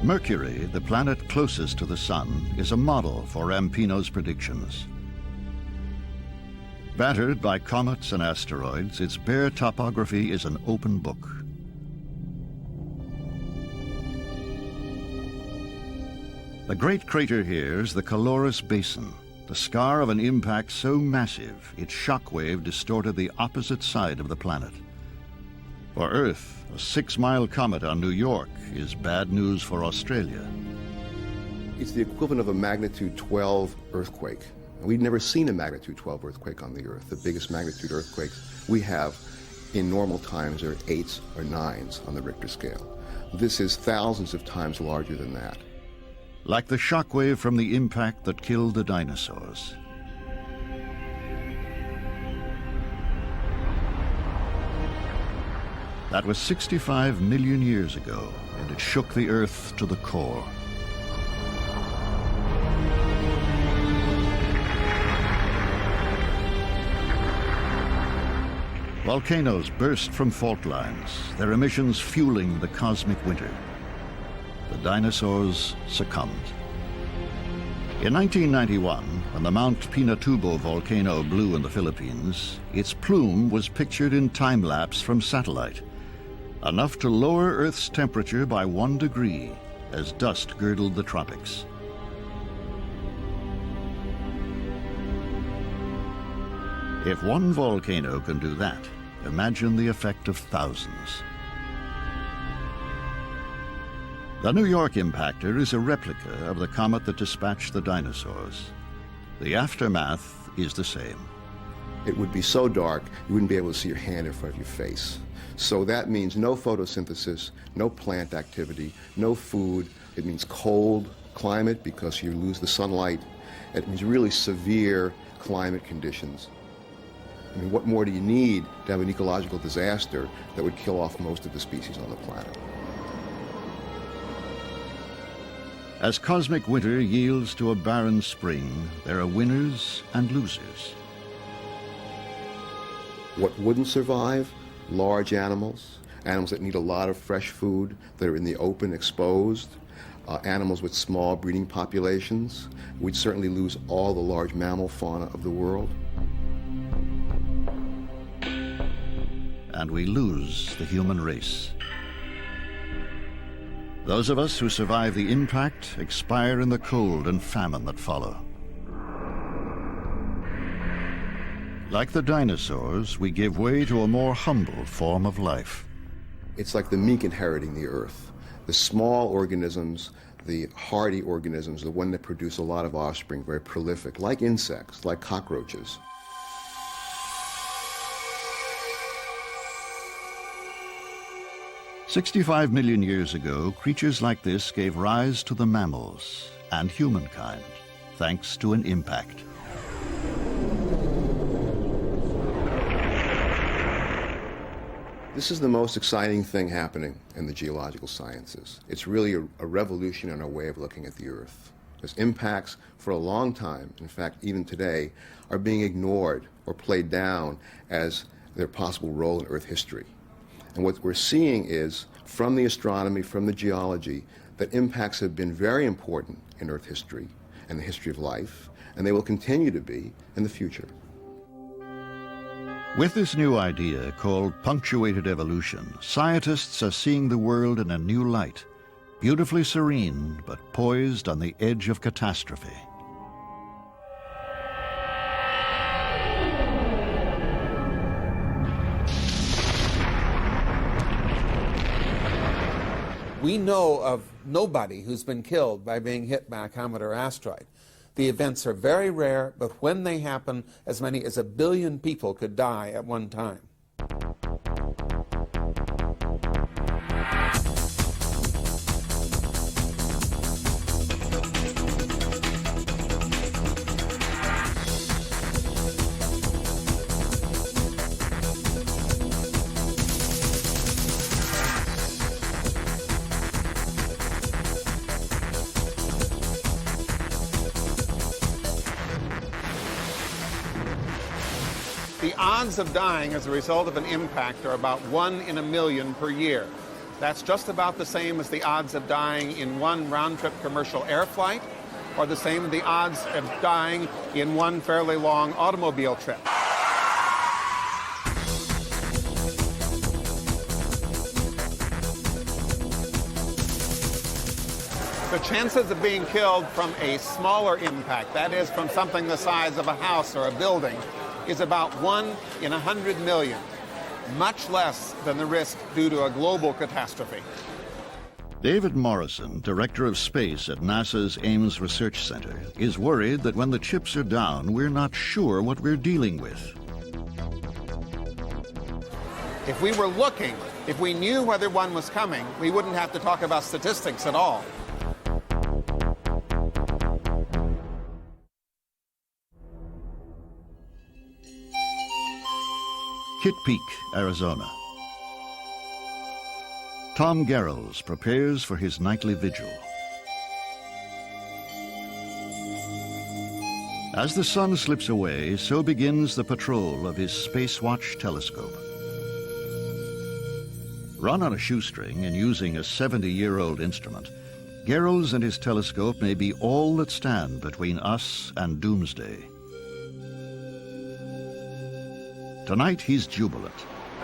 Mercury, the planet closest to the sun, is a model for Rampino's predictions. Battered by comets and asteroids, its bare topography is an open book. The great crater here is the Calorus Basin, the scar of an impact so massive its shockwave distorted the opposite side of the planet. For Earth, a 6-mile comet on New York is bad news for Australia. It's the equivalent of a magnitude 12 earthquake. We've never seen a magnitude 12 earthquake on the Earth. The biggest magnitude earthquakes we have in normal times are 8s or 9s on the Richter scale. This is thousands of times larger than that. Like the shockwave from the impact that killed the dinosaurs. That was 65 million years ago, and it shook the Earth to the core. Volcanoes burst from fault lines, their emissions fueling the cosmic winter. The dinosaurs succumbed. In 1991, when the Mount Pinatubo volcano blew in the Philippines, its plume was pictured in time-lapse from satellite, enough to lower Earth's temperature by 1 degree as dust girdled the tropics. If one volcano can do that, imagine the effect of thousands. The New York impactor is a replica of the comet that dispatched the dinosaurs. The aftermath is the same. It would be so dark, you wouldn't be able to see your hand in front of your face. So that means no photosynthesis, no plant activity, no food. It means cold climate because you lose the sunlight. It means really severe climate conditions. I mean, what more do you need to have an ecological disaster that would kill off most of the species on the planet? As cosmic winter yields to a barren spring, there are winners and losers. What wouldn't survive? Large animals, animals that need a lot of fresh food, that are in the open, exposed, animals with small breeding populations. We'd certainly lose all the large mammal fauna of the world. And we lose the human race. Those of us who survive the impact expire in the cold and famine that follow. Like the dinosaurs, we give way to a more humble form of life. It's like the meek inheriting the earth. The small organisms, the hardy organisms, the one that produce a lot of offspring, very prolific, like insects, like cockroaches. "65 million years ago, creatures like this gave rise to the mammals and humankind, thanks to an impact. This is the most exciting thing happening in the geological sciences. It's really a revolution in our way of looking at the Earth. Because impacts for a long time, in fact even today, are being ignored or played down as their possible role in Earth history. And what we're seeing is, from the astronomy, from the geology, that impacts have been very important in Earth history and the history of life, and they will continue to be in the future. With this new idea, called punctuated evolution, scientists are seeing the world in a new light, beautifully serene, but poised on the edge of catastrophe. We know of nobody who's been killed by being hit by a comet or asteroid. The events are very rare, but when they happen, as many as 1 billion people could die at one time. The odds of dying as a result of an impact are about 1 in a million per year. That's just about the same as the odds of dying in one round-trip commercial air flight, or the same as the odds of dying in one fairly long automobile trip. The chances of being killed from a smaller impact, that is from something the size of a house or a building, is about 1 in 100 million, much less than the risk due to a global catastrophe. David Morrison, director of space at NASA's Ames Research Center, is worried that when the chips are down, we're not sure what we're dealing with. If we were looking, if we knew whether one was coming, we wouldn't have to talk about statistics at all. Kitt Peak, Arizona. Tom Garrels prepares for his nightly vigil. As the sun slips away, so begins the patrol of his Spacewatch telescope. Run on a shoestring and using a 70-year-old instrument, Garrels and his telescope may be all that stand between us and doomsday. Tonight he's jubilant.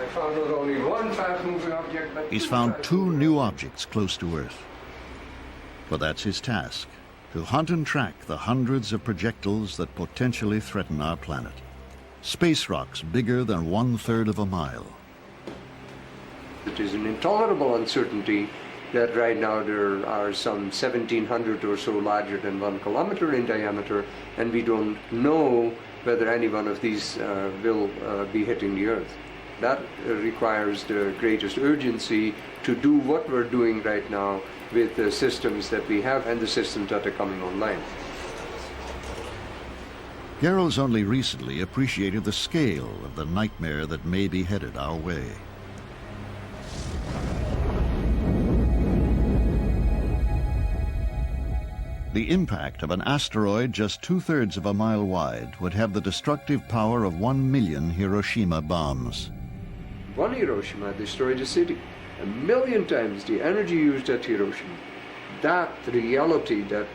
I found not only one fast-moving object, but He's found 2 new objects close to Earth. But that's his task, to hunt and track the hundreds of projectiles that potentially threaten our planet. Space rocks bigger than 1/3 of a mile. it is an intolerable uncertainty that right now there are some 1,700 or so larger than 1 kilometer in diameter, and we don't know whether any one of these will be hitting the Earth. That requires the greatest urgency to do what we're doing right now with the systems that we have and the systems that are coming online. Garrels only recently appreciated the scale of the nightmare that may be headed our way. The impact of an asteroid just 2/3 of a mile wide would have the destructive power of 1 million Hiroshima bombs. One Hiroshima destroyed a city. 1,000,000 times the energy used at Hiroshima. That reality, that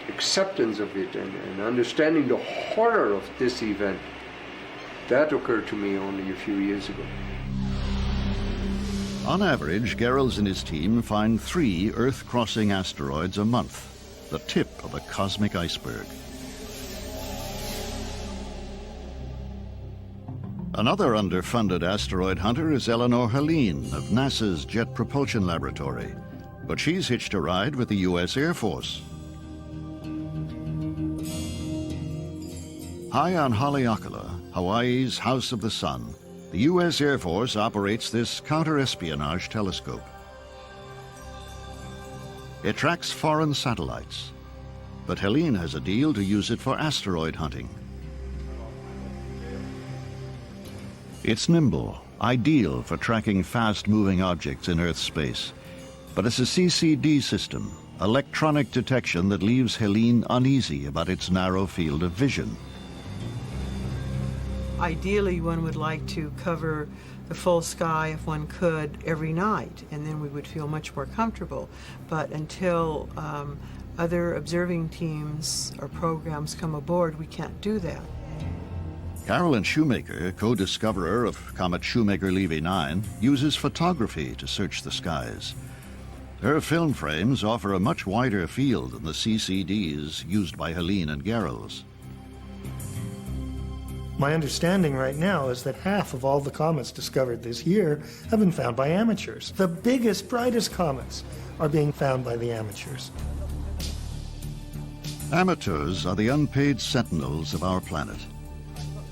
acceptance of it and understanding the horror of this event, that occurred to me only a few years ago. On average, Garrels and his team find 3 Earth-crossing asteroids a month, the tip of a cosmic iceberg. Another underfunded asteroid hunter is Eleanor Helene of NASA's Jet Propulsion Laboratory, but she's hitched a ride with the U.S. Air Force. High on Haleakala, Hawaii's House of the Sun, the U.S. Air Force operates this counter-espionage telescope. It tracks foreign satellites, but Helene has a deal to use it for asteroid hunting. It's nimble, ideal for tracking fast-moving objects in Earth's space, but it's a CCD system, electronic detection, that leaves Helene uneasy about its narrow field of vision. Ideally, one would like to cover the full sky, if one could, every night, and then we would feel much more comfortable. But until other observing teams or programs come aboard, we can't do that. Carolyn Shoemaker, co-discoverer of comet Shoemaker-Levy 9, uses photography to search the skies. Her film frames offer a much wider field than the CCDs used by Helene and Garrels. My understanding right now is that half of all the comets discovered this year have been found by amateurs. The biggest, brightest comets are being found by the amateurs. Amateurs are the unpaid sentinels of our planet.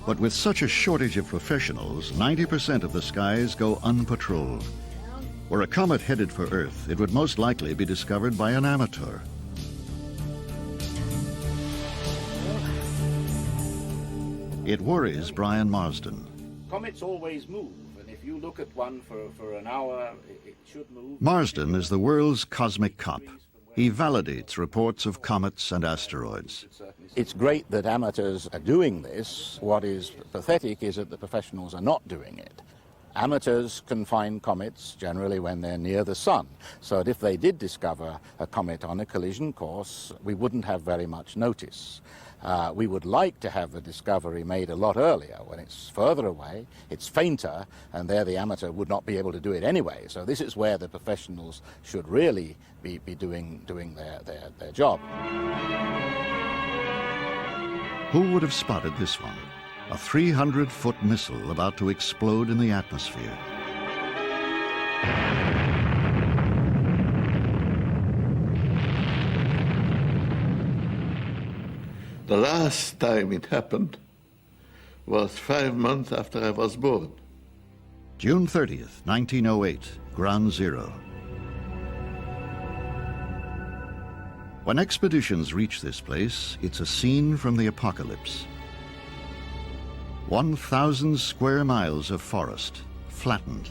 But with such a shortage of professionals, 90% of the skies go unpatrolled. Were a comet headed for Earth, it would most likely be discovered by an amateur. It worries Brian Marsden. Comets always move, and if you look at one for an hour, it should move. Marsden is the world's cosmic cop. He validates reports of comets and asteroids. It's great that amateurs are doing this. What is pathetic is that the professionals are not doing it. Amateurs can find comets generally when they're near the sun, so that if they did discover a comet on a collision course, we wouldn't have very much notice. We would like to have the discovery made a lot earlier, when it's further away, it's fainter, and there the amateur would not be able to do it anyway. So this is where the professionals should really be doing their job. Who would have spotted this one? A 300-foot missile about to explode in the atmosphere. The last time it happened was 5 months after I was born. June 30th, 1908, Ground Zero. When expeditions reach this place, it's a scene from the apocalypse. 1,000 square miles of forest, flattened.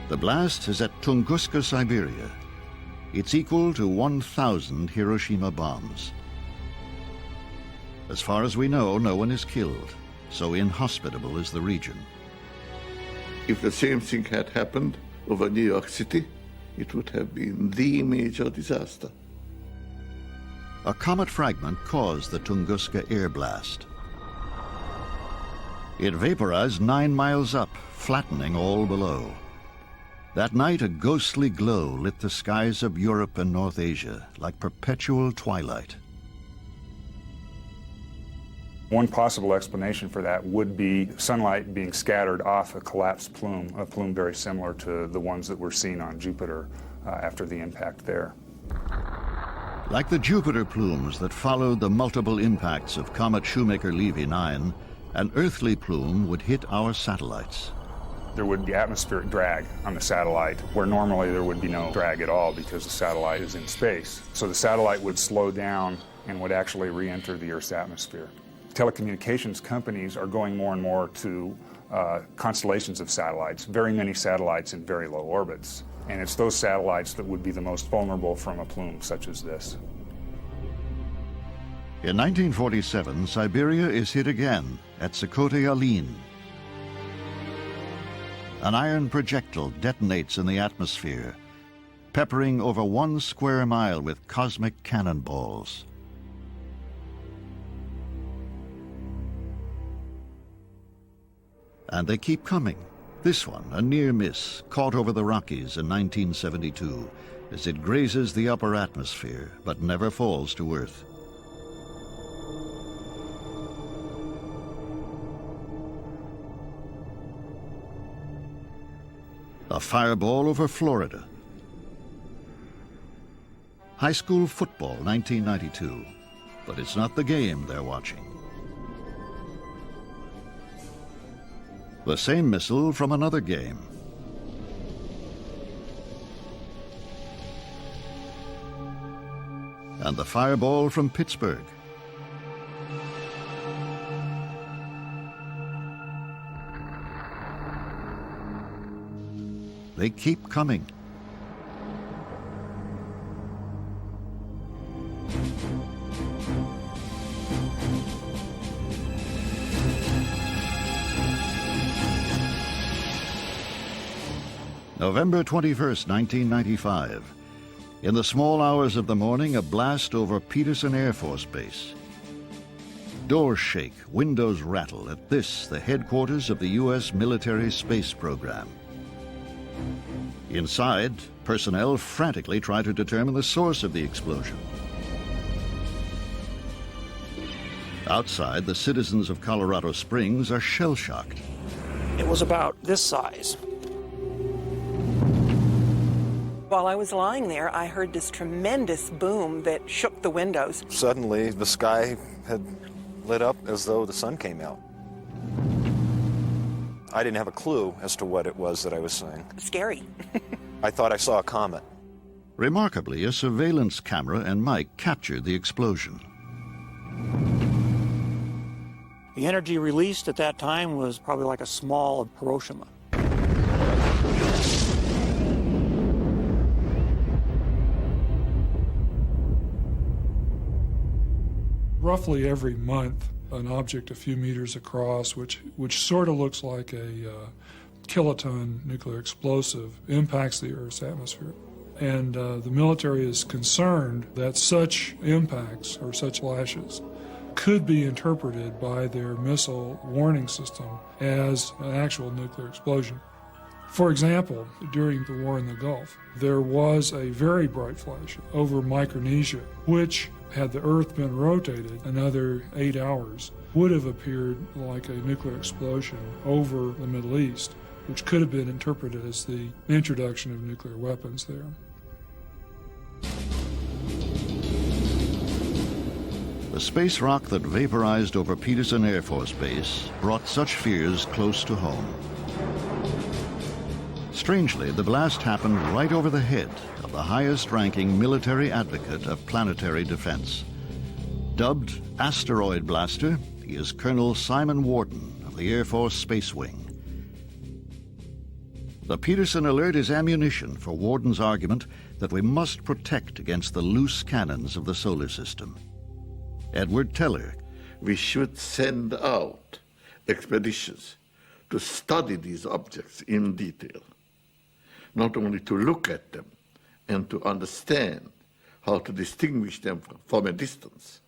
The blast is at Tunguska, Siberia. It's equal to 1,000 Hiroshima bombs. As far as we know, no one is killed, so inhospitable is the region. If the same thing had happened over New York City, it would have been the major disaster. A comet fragment caused the Tunguska air blast. It vaporized 9 miles up, flattening all below. That night, a ghostly glow lit the skies of Europe and North Asia like perpetual twilight. One possible explanation for that would be sunlight being scattered off a collapsed plume, a plume very similar to the ones that were seen on Jupiter after the impact there. Like the Jupiter plumes that followed the multiple impacts of comet Shoemaker-Levy 9, an earthly plume would hit our satellites. There would be atmospheric drag on the satellite, where normally there would be no drag at all because the satellite is in space. So the satellite would slow down and would actually re-enter the Earth's atmosphere. Telecommunications companies are going more and more to constellations of satellites, very many satellites in very low orbits. And it's those satellites that would be the most vulnerable from a plume such as this. In 1947, Siberia is hit again at Sokote-Alin. An iron projectile detonates in the atmosphere, peppering over 1 square mile with cosmic cannonballs. And they keep coming. This one, a near miss, caught over the Rockies in 1972, as it grazes the upper atmosphere, but never falls to Earth. A fireball over Florida. High school football, 1992. But it's not the game they're watching. The same missile from another game. And the fireball from Pittsburgh. They keep coming. November 21st, 1995. In the small hours of the morning, a blast over Peterson Air Force Base. Doors shake, windows rattle at this, the headquarters of the U.S. military space program. Inside, personnel frantically try to determine the source of the explosion. Outside, the citizens of Colorado Springs are shell-shocked. It was about this size. While I was lying there, I heard this tremendous boom that shook the windows. Suddenly, the sky had lit up as though the sun came out. I didn't have a clue as to what it was that I was seeing. Scary. I thought I saw a comet. Remarkably, a surveillance camera and mic captured the explosion. The energy released at that time was probably like a small Hiroshima. Roughly every month, an object a few meters across, which sort of looks like a kiloton nuclear explosive impacts the Earth's atmosphere. And the military is concerned that such impacts or such flashes could be interpreted by their missile warning system as an actual nuclear explosion. For example, during the war in the Gulf, there was a very bright flash over Micronesia, which, had the Earth been rotated another 8 hours, would have appeared like a nuclear explosion over the Middle East, which could have been interpreted as the introduction of nuclear weapons there. The space rock that vaporized over Peterson Air Force Base brought such fears close to home. Strangely, the blast happened right over the head of the highest-ranking military advocate of planetary defense. Dubbed Asteroid Blaster, he is Colonel Simon Warden of the Air Force Space Wing. The Peterson alert is ammunition for Warden's argument that we must protect against the loose cannons of the solar system. Edward Teller. We should send out expeditions to study these objects in detail, not only to look at them and to understand how to distinguish them from a distance,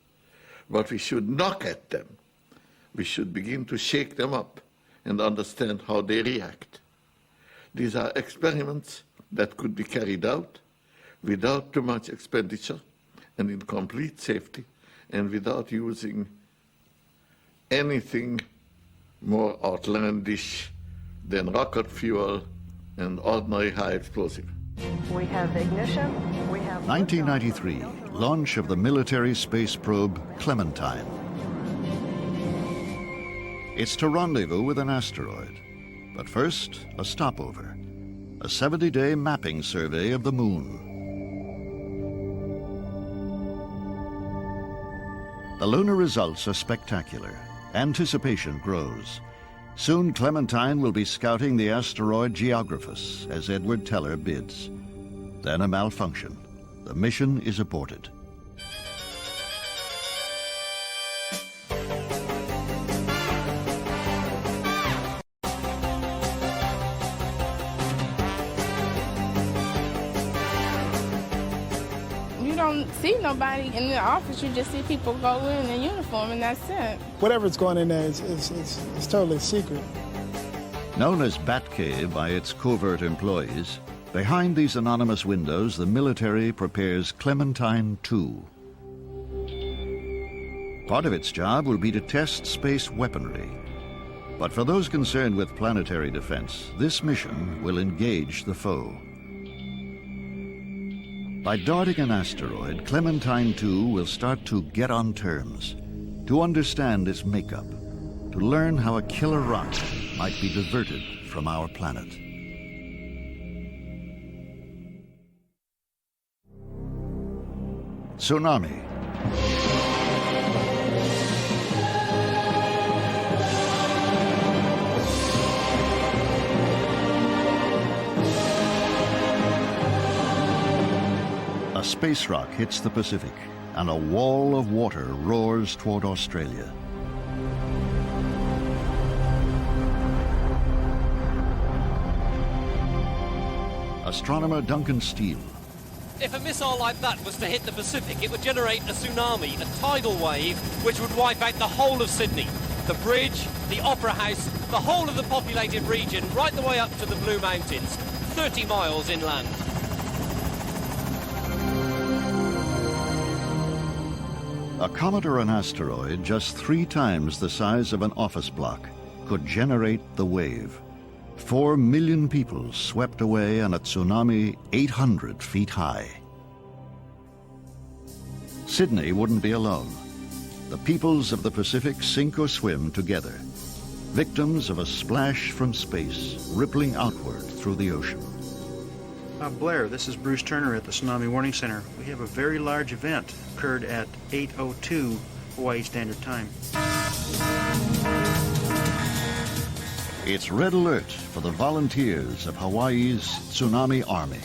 but we should knock at them. We should begin to shake them up and understand how they react. These are experiments that could be carried out without too much expenditure and in complete safety and without using anything more outlandish than rocket fuel and ordinary high explosive. We have ignition. We have 1993, launch of the military space probe Clementine. It's to rendezvous with an asteroid. But first, a stopover. A 70-day mapping survey of the moon. The lunar results are spectacular. Anticipation grows. Soon Clementine will be scouting the asteroid Geographus, as Edward Teller bids. Then a malfunction. The mission is aborted. You don't see nobody in the office. You just see people go in uniform, and that's it. Whatever's going in there is totally secret. Known as Batcave by its covert employees, behind these anonymous windows, the military prepares Clementine 2. Part of its job will be to test space weaponry. But for those concerned with planetary defense, this mission will engage the foe. By darting an asteroid, Clementine 2 will start to get on terms, to understand its makeup, to learn how a killer rock might be diverted from our planet. Tsunami. A space rock hits the Pacific, and a wall of water roars toward Australia. Astronomer Duncan Steele. If a missile like that was to hit the Pacific, it would generate a tsunami, a tidal wave, which would wipe out the whole of Sydney. The bridge, the Opera House, the whole of the populated region, right the way up to the Blue Mountains, 30 miles inland. A comet or an asteroid just 3 times the size of an office block could generate the wave. 4 million people swept away on a tsunami 800 feet high. Sydney wouldn't be alone. The peoples of the Pacific sink or swim together, victims of a splash from space rippling outward through the ocean. Blair, this is Bruce Turner at the Tsunami Warning Center. We have a very large event occurred at 8:02 Hawaii Standard Time. It's red alert for the volunteers of Hawaii's Tsunami Army.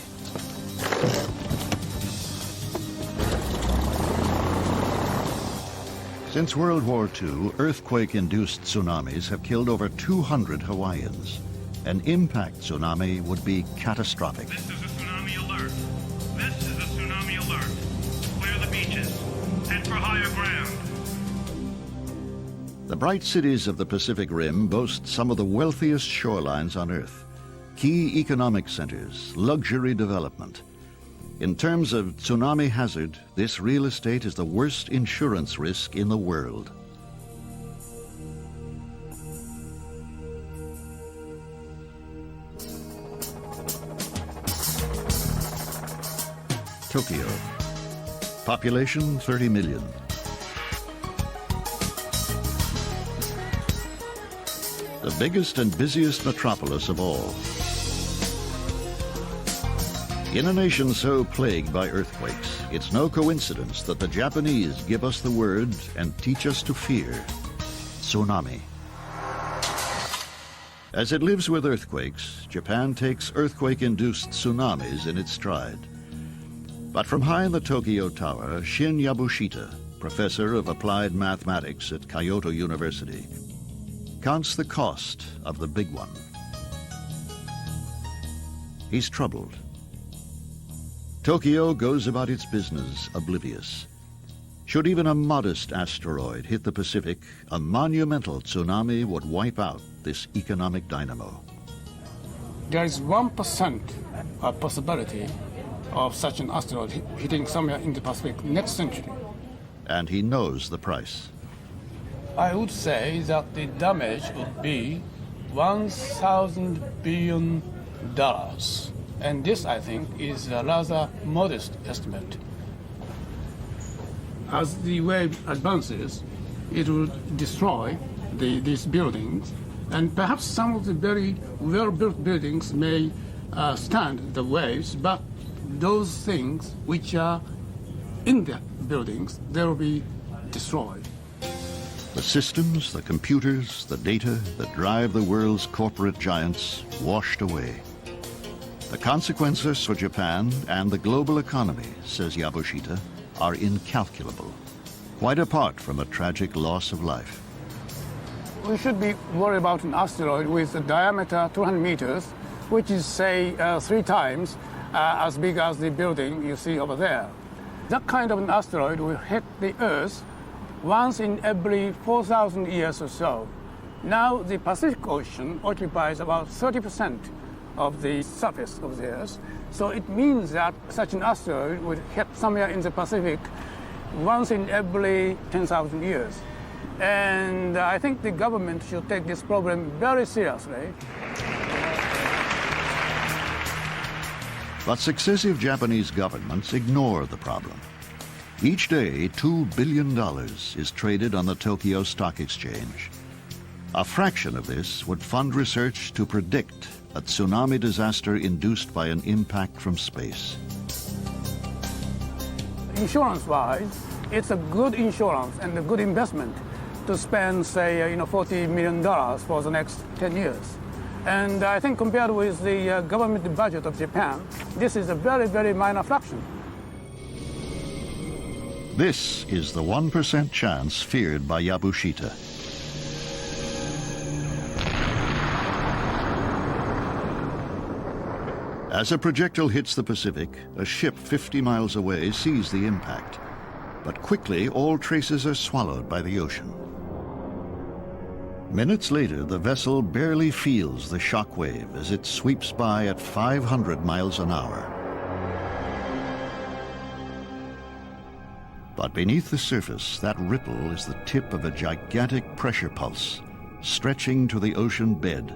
Since World War II, earthquake-induced tsunamis have killed over 200 Hawaiians. an impact tsunami would be catastrophic. This is a tsunami alert. This is a tsunami alert. Clear the beaches. Head for higher ground. The bright cities of the Pacific Rim boast some of the wealthiest shorelines on Earth, key economic centers, luxury development. In terms of tsunami hazard, this real estate is the worst insurance risk in the world. Tokyo. Population 30 million. The biggest and busiest metropolis of all. In a nation so plagued by earthquakes, it's no coincidence that the Japanese give us the word and teach us to fear: tsunami. As it lives with earthquakes, Japan takes earthquake-induced tsunamis in its stride. But from high in the Tokyo Tower, Shin Yabushita, professor of applied mathematics at Kyoto University, counts the cost of the big one. He's troubled. Tokyo goes about its business oblivious. Should even a modest asteroid hit the Pacific, a monumental tsunami would wipe out this economic dynamo. There is 1% of possibility of such an asteroid hitting somewhere in the Pacific next century. And he knows the price. I would say that the damage would be $1,000 billion. And this, I think, is a rather modest estimate. As the wave advances, it will destroy these buildings, and perhaps some of the very well-built buildings may stand the waves, but those things which are in the buildings, they will be destroyed. The systems, the computers, the data that drive the world's corporate giants washed away. The consequences for Japan and the global economy, says Yabushita, are incalculable, quite apart from a tragic loss of life. We should be worried about an asteroid with a diameter 200 meters, which is, say, 3 times as big as the building you see over there. That kind of an asteroid will hit the Earth once in every 4,000 years or so. Now, the Pacific Ocean occupies about 30% of the surface of the Earth. So it means that such an asteroid would hit somewhere in the Pacific once in every 10,000 years. And I think the government should take this problem very seriously. But successive Japanese governments ignore the problem. Each day, $2 billion is traded on the Tokyo Stock Exchange. A fraction of this would fund research to predict a tsunami disaster induced by an impact from space. Insurance-wise, it's a good insurance and a good investment to spend, say, $40 million for the next 10 years. And I think compared with the government budget of Japan, this is a very, very minor fraction. This is the 1% chance feared by Yabushita. As a projectile hits the Pacific, a ship 50 miles away sees the impact. But quickly, all traces are swallowed by the ocean. Minutes later, the vessel barely feels the shock wave as it sweeps by at 500 miles an hour. But beneath the surface, that ripple is the tip of a gigantic pressure pulse, stretching to the ocean bed.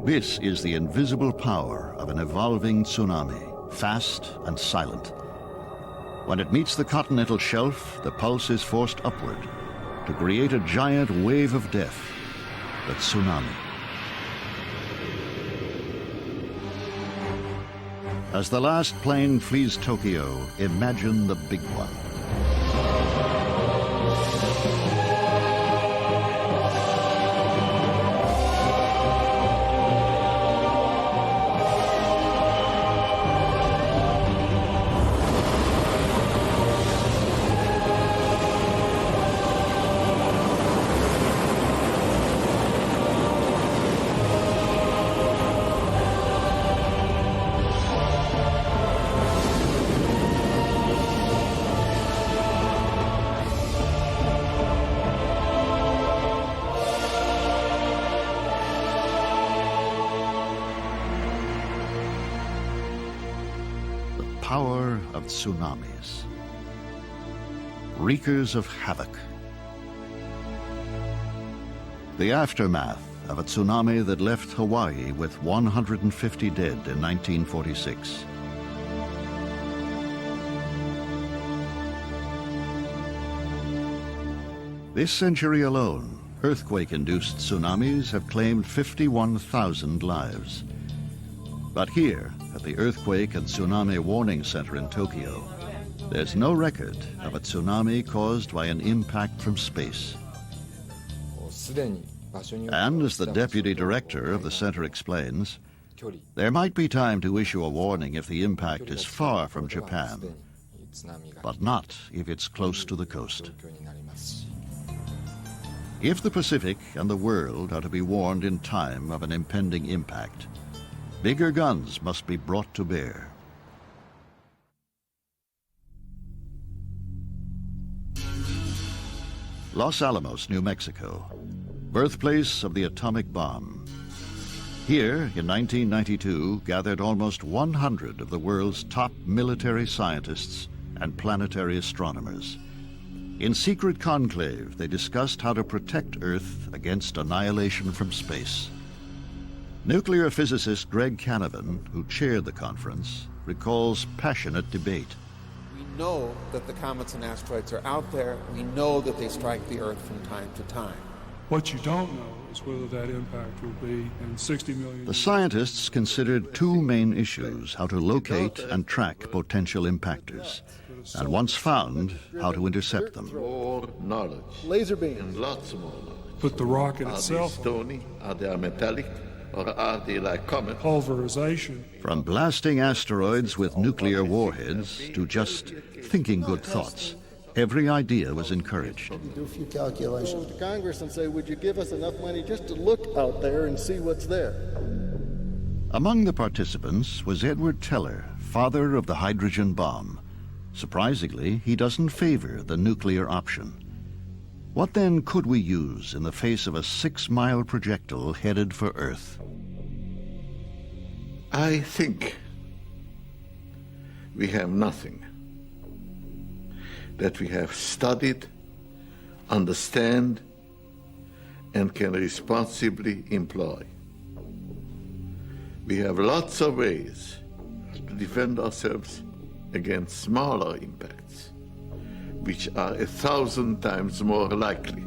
This is the invisible power of an evolving tsunami, fast and silent. When it meets the continental shelf, the pulse is forced upward to create a giant wave of death, the tsunami. As the last plane flees Tokyo, imagine the big one. tsunamis. Wreakers of havoc. The aftermath of a tsunami that left Hawaii with 150 dead in 1946. This century alone, earthquake-induced tsunamis have claimed 51,000 lives. But here, at the Earthquake and Tsunami Warning Center in Tokyo, there's no record of a tsunami caused by an impact from space. And as the deputy director of the center explains, there might be time to issue a warning if the impact is far from Japan, but not if it's close to the coast. If the Pacific and the world are to be warned in time of an impending impact, bigger guns must be brought to bear. Los Alamos, New Mexico, birthplace of the atomic bomb. Here, in 1992, gathered almost 100 of the world's top military scientists and planetary astronomers. In secret conclave, they discussed how to protect Earth against annihilation from space. Nuclear physicist Greg Canavan, who chaired the conference, recalls passionate debate. We know that the comets and asteroids are out there. We know that they strike the Earth from time to time. What you don't know is whether that impact will be in 60 million. The scientists considered two main issues: how to locate and track potential impactors, and once found, how to intercept them. More knowledge. Laser beam. And lots more knowledge. But the rocket itself. Are they stony? Are they metallic? Or are they like comets? Pulverization. From blasting asteroids with nuclear warheads to just thinking good thoughts, every idea was encouraged. Do a few calculations. Go to Congress and say, would you give us enough money just to look out there and see what's there? Among the participants was Edward Teller, father of the hydrogen bomb. Surprisingly, he doesn't favor the nuclear option. What then could we use in the face of a 6-mile projectile headed for Earth? I think we have nothing that we have studied, understand, and can responsibly employ. We have lots of ways to defend ourselves against smaller impacts, which are 1,000 times more likely.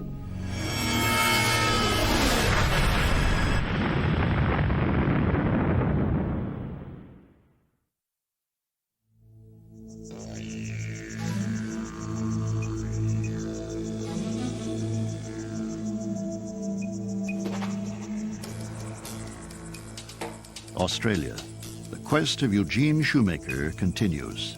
Australia. The quest of Eugene Shoemaker continues.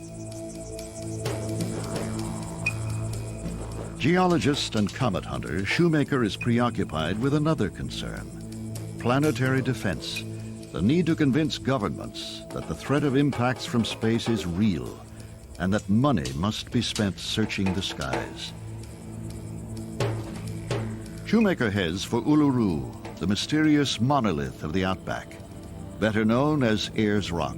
Geologist and comet hunter, Shoemaker is preoccupied with another concern: planetary defense, the need to convince governments that the threat of impacts from space is real and that money must be spent searching the skies. Shoemaker heads for Uluru, the mysterious monolith of the outback, better known as Ayers Rock.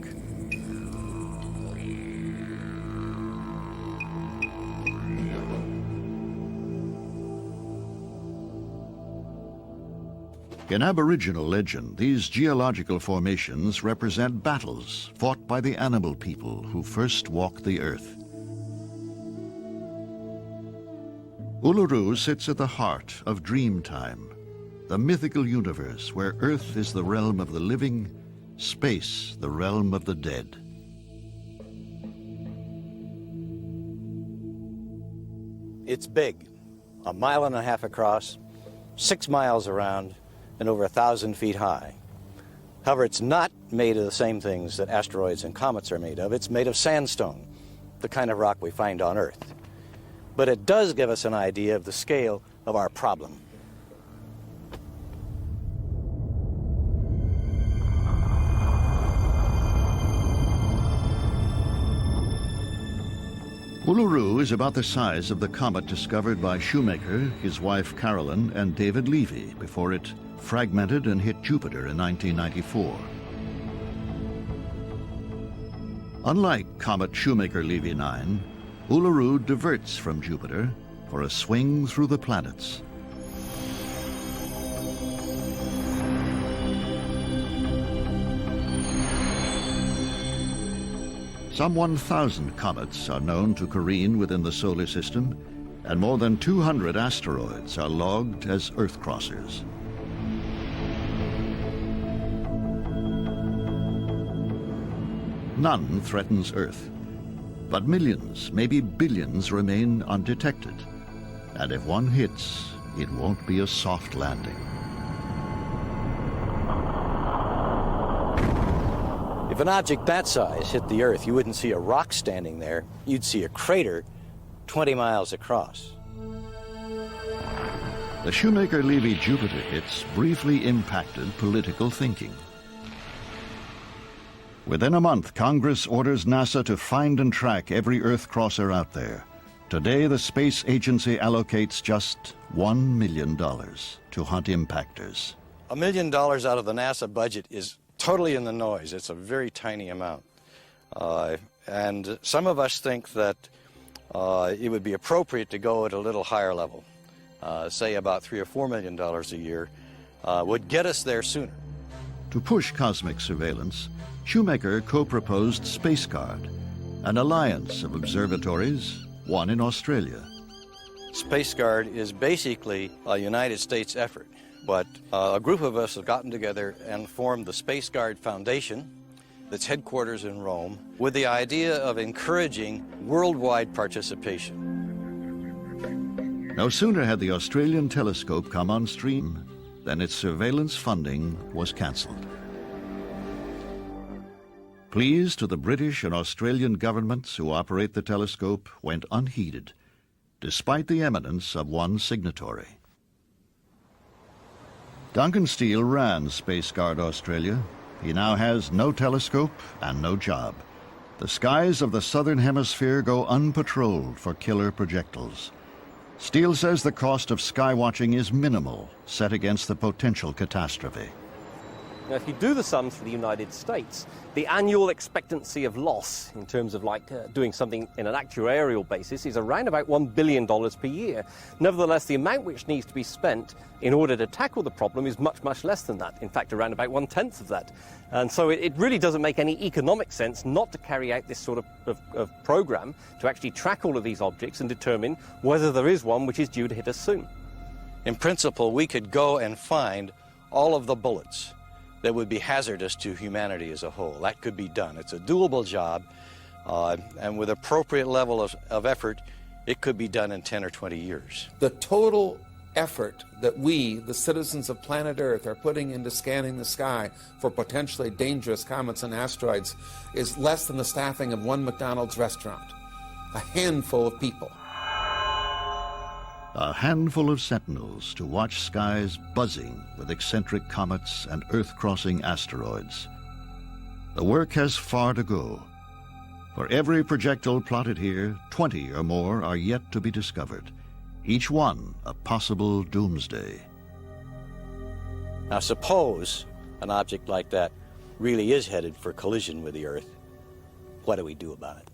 In Aboriginal legend, these geological formations represent battles fought by the animal people who first walked the earth. Uluru sits at the heart of Dreamtime, the mythical universe where Earth is the realm of the living, space the realm of the dead. It's big, 1.5 miles across, 6 miles around, and over 1,000 feet high. However, it's not made of the same things that asteroids and comets are made of. It's made of sandstone, the kind of rock we find on Earth. But it does give us an idea of the scale of our problem. Uluru is about the size of the comet discovered by Shoemaker, his wife Carolyn, and David Levy before it fragmented and hit Jupiter in 1994. Unlike comet Shoemaker-Levy 9, Uluru diverts from Jupiter for a swing through the planets. Some 1,000 comets are known to careen within the solar system, and more than 200 asteroids are logged as Earth crossers. None threatens Earth, but millions, maybe billions, remain undetected. And if one hits, it won't be a soft landing. If an object that size hit the Earth, you wouldn't see a rock standing there. You'd see a crater 20 miles across. The Shoemaker-Levy Jupiter hits briefly impacted political thinking. Within a month, Congress orders NASA to find and track every Earth crosser out there. Today, the space agency allocates just $1 million to hunt impactors. $1 million out of the NASA budget is totally in the noise. It's a very tiny amount. And some of us think that it would be appropriate to go at a little higher level, say about $3 or $4 million a year, would get us there sooner. To push cosmic surveillance, Shoemaker co-proposed SpaceGuard, an alliance of observatories, one in Australia. SpaceGuard is basically a United States effort, but a group of us have gotten together and formed the SpaceGuard Foundation, that's headquarters in Rome, with the idea of encouraging worldwide participation. No sooner had the Australian telescope come on stream than its surveillance funding was cancelled. Pleas to the British and Australian governments who operate the telescope went unheeded, despite the eminence of one signatory. Duncan Steele ran SpaceGuard Australia. He now has no telescope and no job. The skies of the southern hemisphere go unpatrolled for killer projectiles. Steele says the cost of skywatching is minimal, set against the potential catastrophe. Now, if you do the sums for the United States, the annual expectancy of loss in terms of doing something in an actuarial basis is around about $1 billion per year. Nevertheless, the amount which needs to be spent in order to tackle the problem is much, much less than that. In fact, around about 1/10 of that. And so it really doesn't make any economic sense not to carry out this sort of program to actually track all of these objects and determine whether there is one which is due to hit us soon. In principle, we could go and find all of the bullets that would be hazardous to humanity as a whole. That could be done. It's a doable job, and with appropriate level of effort, it could be done in 10 or 20 years. The total effort that we, the citizens of planet Earth, are putting into scanning the sky for potentially dangerous comets and asteroids is less than the staffing of one McDonald's restaurant. A handful of people. A handful of sentinels to watch skies buzzing with eccentric comets and Earth-crossing asteroids. The work has far to go. For every projectile plotted here, 20 or more are yet to be discovered, each one a possible doomsday. Now suppose an object like that really is headed for collision with the Earth. What do we do about it?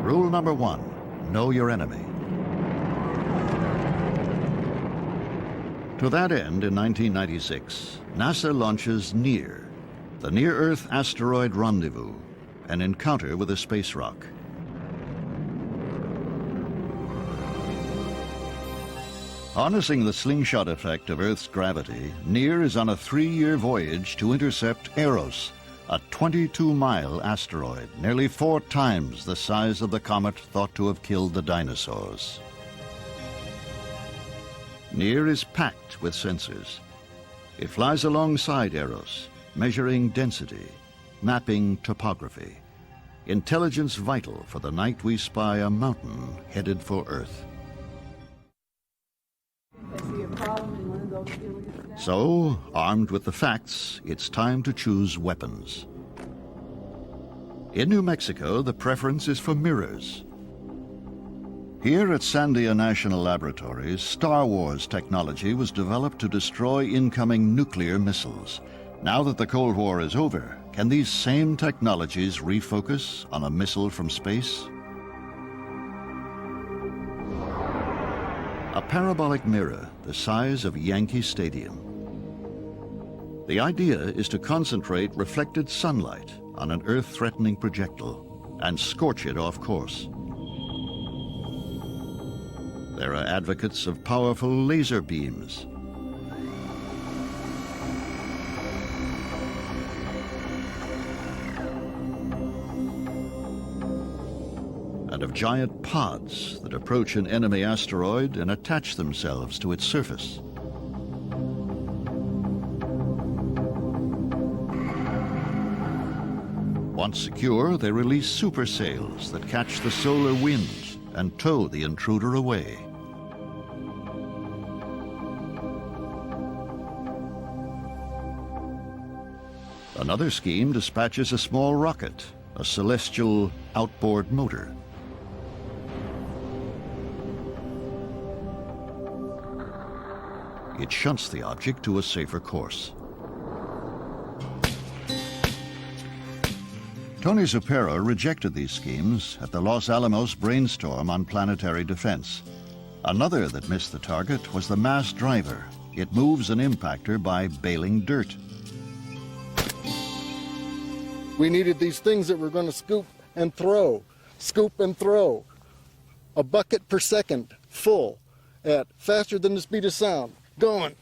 Rule number 1, know your enemy. To that end, in 1996, NASA launches NEAR, the Near-Earth Asteroid Rendezvous, an encounter with a space rock. Harnessing the slingshot effect of Earth's gravity, NEAR is on a 3-year voyage to intercept Eros, a 22-mile asteroid, nearly 4 times the size of the comet thought to have killed the dinosaurs. NEAR is packed with sensors. It flies alongside Eros, measuring density, mapping topography. Intelligence vital for the night we spy a mountain headed for Earth. So, armed with the facts, it's time to choose weapons. In New Mexico, the preference is for mirrors. Here at Sandia National Laboratories, Star Wars technology was developed to destroy incoming nuclear missiles. Now that the Cold War is over, can these same technologies refocus on a missile from space? A parabolic mirror the size of Yankee Stadium. The idea is to concentrate reflected sunlight on an Earth-threatening projectile and scorch it off course. There are advocates of powerful laser beams, and of giant pods that approach an enemy asteroid and attach themselves to its surface. Once secure, they release super sails that catch the solar wind and tow the intruder away. Another scheme dispatches a small rocket, a celestial outboard motor. It shunts the object to a safer course. Tony Zuppero rejected these schemes at the Los Alamos brainstorm on planetary defense. Another that missed the target was the mass driver. It moves an impactor by bailing dirt. We needed these things that were going to scoop and throw. A bucket per second, full, at faster than the speed of sound, going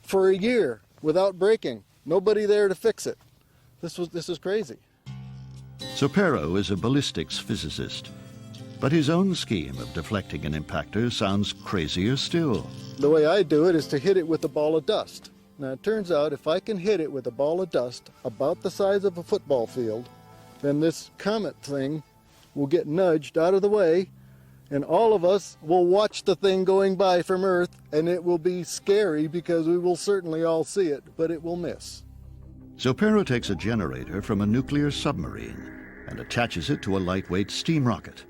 for a year without breaking. Nobody there to fix it. This is crazy. Zuppero is a ballistics physicist, but his own scheme of deflecting an impactor sounds crazier still. The way I do it is to hit it with a ball of dust. Now, it turns out if I can hit it with a ball of dust about the size of a football field, then this comet thing will get nudged out of the way, and all of us will watch the thing going by from Earth, and it will be scary because we will certainly all see it, but it will miss. Zuppero takes a generator from a nuclear submarine and attaches it to a lightweight steam rocket.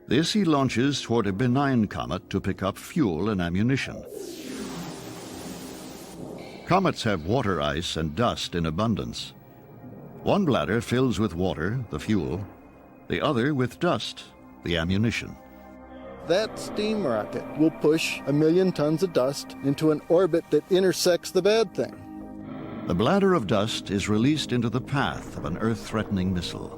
This he launches toward a benign comet to pick up fuel and ammunition. Comets have water ice and dust in abundance. One bladder fills with water, the fuel, the other with dust, the ammunition. That steam rocket will push 1 million tons of dust into an orbit that intersects the bad thing. The bladder of dust is released into the path of an Earth-threatening missile.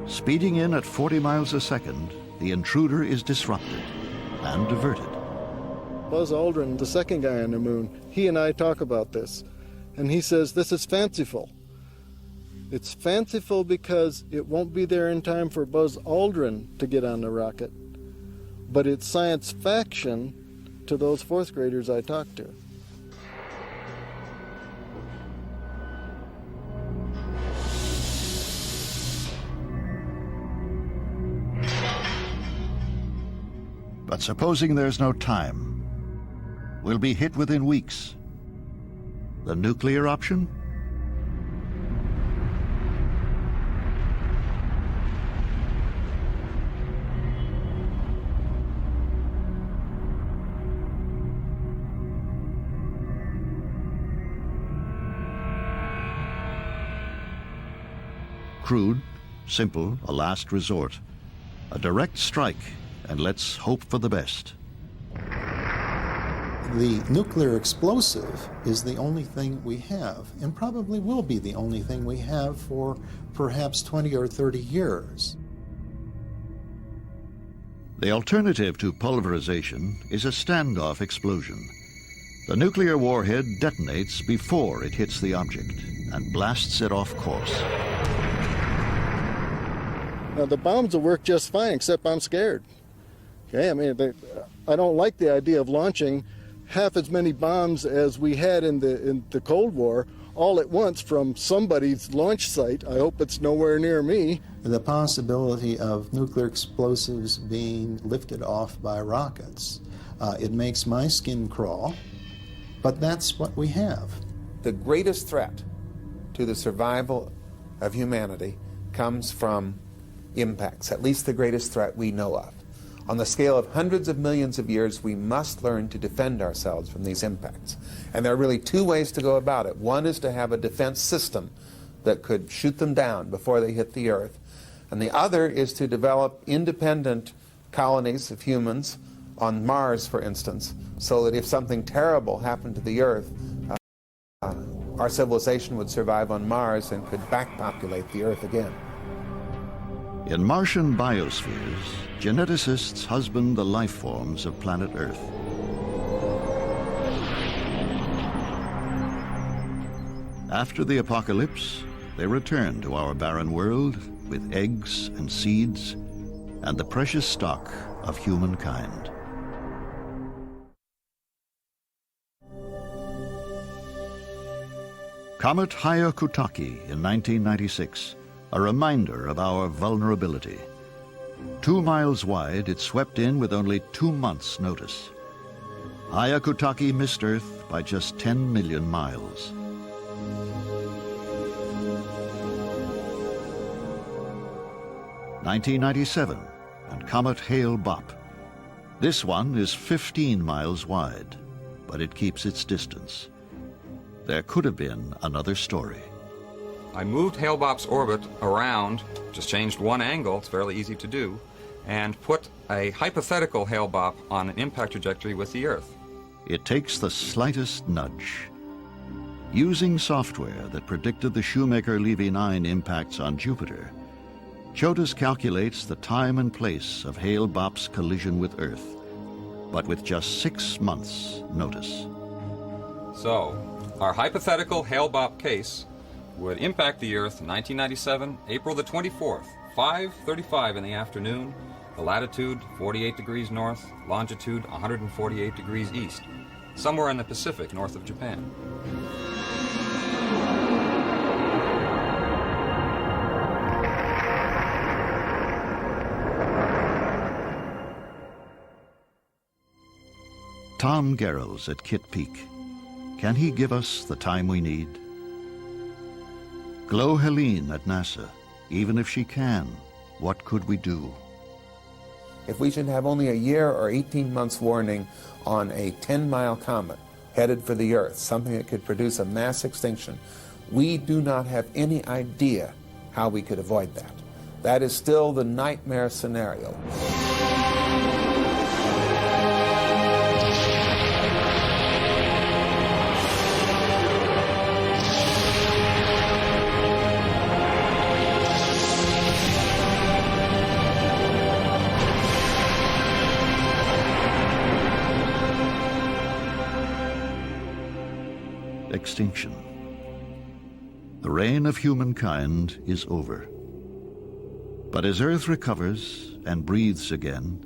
Speeding in at 40 miles a second, the intruder is disrupted and diverted. Buzz Aldrin, the second guy on the moon, he and I talk about this, and he says this is fanciful. It's fanciful because it won't be there in time for Buzz Aldrin to get on the rocket, but it's science fiction to those fourth graders I talked to. But supposing there's no time, we'll be hit within weeks. The nuclear option? Crude, simple, a last resort. A direct strike, and let's hope for the best. The nuclear explosive is the only thing we have, and probably will be the only thing we have for perhaps 20 or 30 years. The alternative to pulverization is a standoff explosion. The nuclear warhead detonates before it hits the object and blasts it off course. Now, the bombs will work just fine, except I'm scared. Okay, I mean, I don't like the idea of launching half as many bombs as we had in the Cold War all at once from somebody's launch site. I hope it's nowhere near me. The possibility of nuclear explosives being lifted off by rockets, it makes my skin crawl, but that's what we have. The greatest threat to the survival of humanity comes from impacts, at least the greatest threat we know of. On the scale of hundreds of millions of years, we must learn to defend ourselves from these impacts. And there are really two ways to go about it. One is to have a defense system that could shoot them down before they hit the Earth. And the other is to develop independent colonies of humans on Mars, for instance, so that if something terrible happened to the Earth, our civilization would survive on Mars and could backpopulate the Earth again. In Martian biospheres, geneticists husband the life forms of planet Earth. After the apocalypse, they return to our barren world with eggs and seeds and the precious stock of humankind. Comet Hyakutake in 1996, a reminder of our vulnerability. 2 miles wide, it swept in with only 2 months' notice. Hyakutake missed Earth by just 10 million miles. (1997) and Comet Hale-Bopp. This one is 15 miles wide, but it keeps its distance. There could have been another story. I moved Hale-Bopp's orbit around, just changed one angle, it's fairly easy to do, and put a hypothetical Hale-Bopp on an impact trajectory with the Earth. It takes the slightest nudge. Using software that predicted the Shoemaker-Levy 9 impacts on Jupiter, CHOTUS calculates the time and place of Hale-Bopp's collision with Earth, but with just 6 months' notice. So, our hypothetical Hale-Bopp case would impact the Earth in 1997, April the 24th, 5:35 in the afternoon, the latitude 48 degrees north, longitude 148 degrees east, somewhere in the Pacific north of Japan. Tom Garrels at Kitt Peak. Can he give us the time we need? Glo Helene at NASA. Even if she can, what could we do? If we should have only a year or 18 months warning on a 10-mile comet headed for the Earth, something that could produce a mass extinction, we do not have any idea how we could avoid that. That is still the nightmare scenario. Extinction. The reign of humankind is over. But as Earth recovers and breathes again,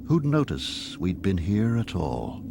who'd notice we'd been here at all?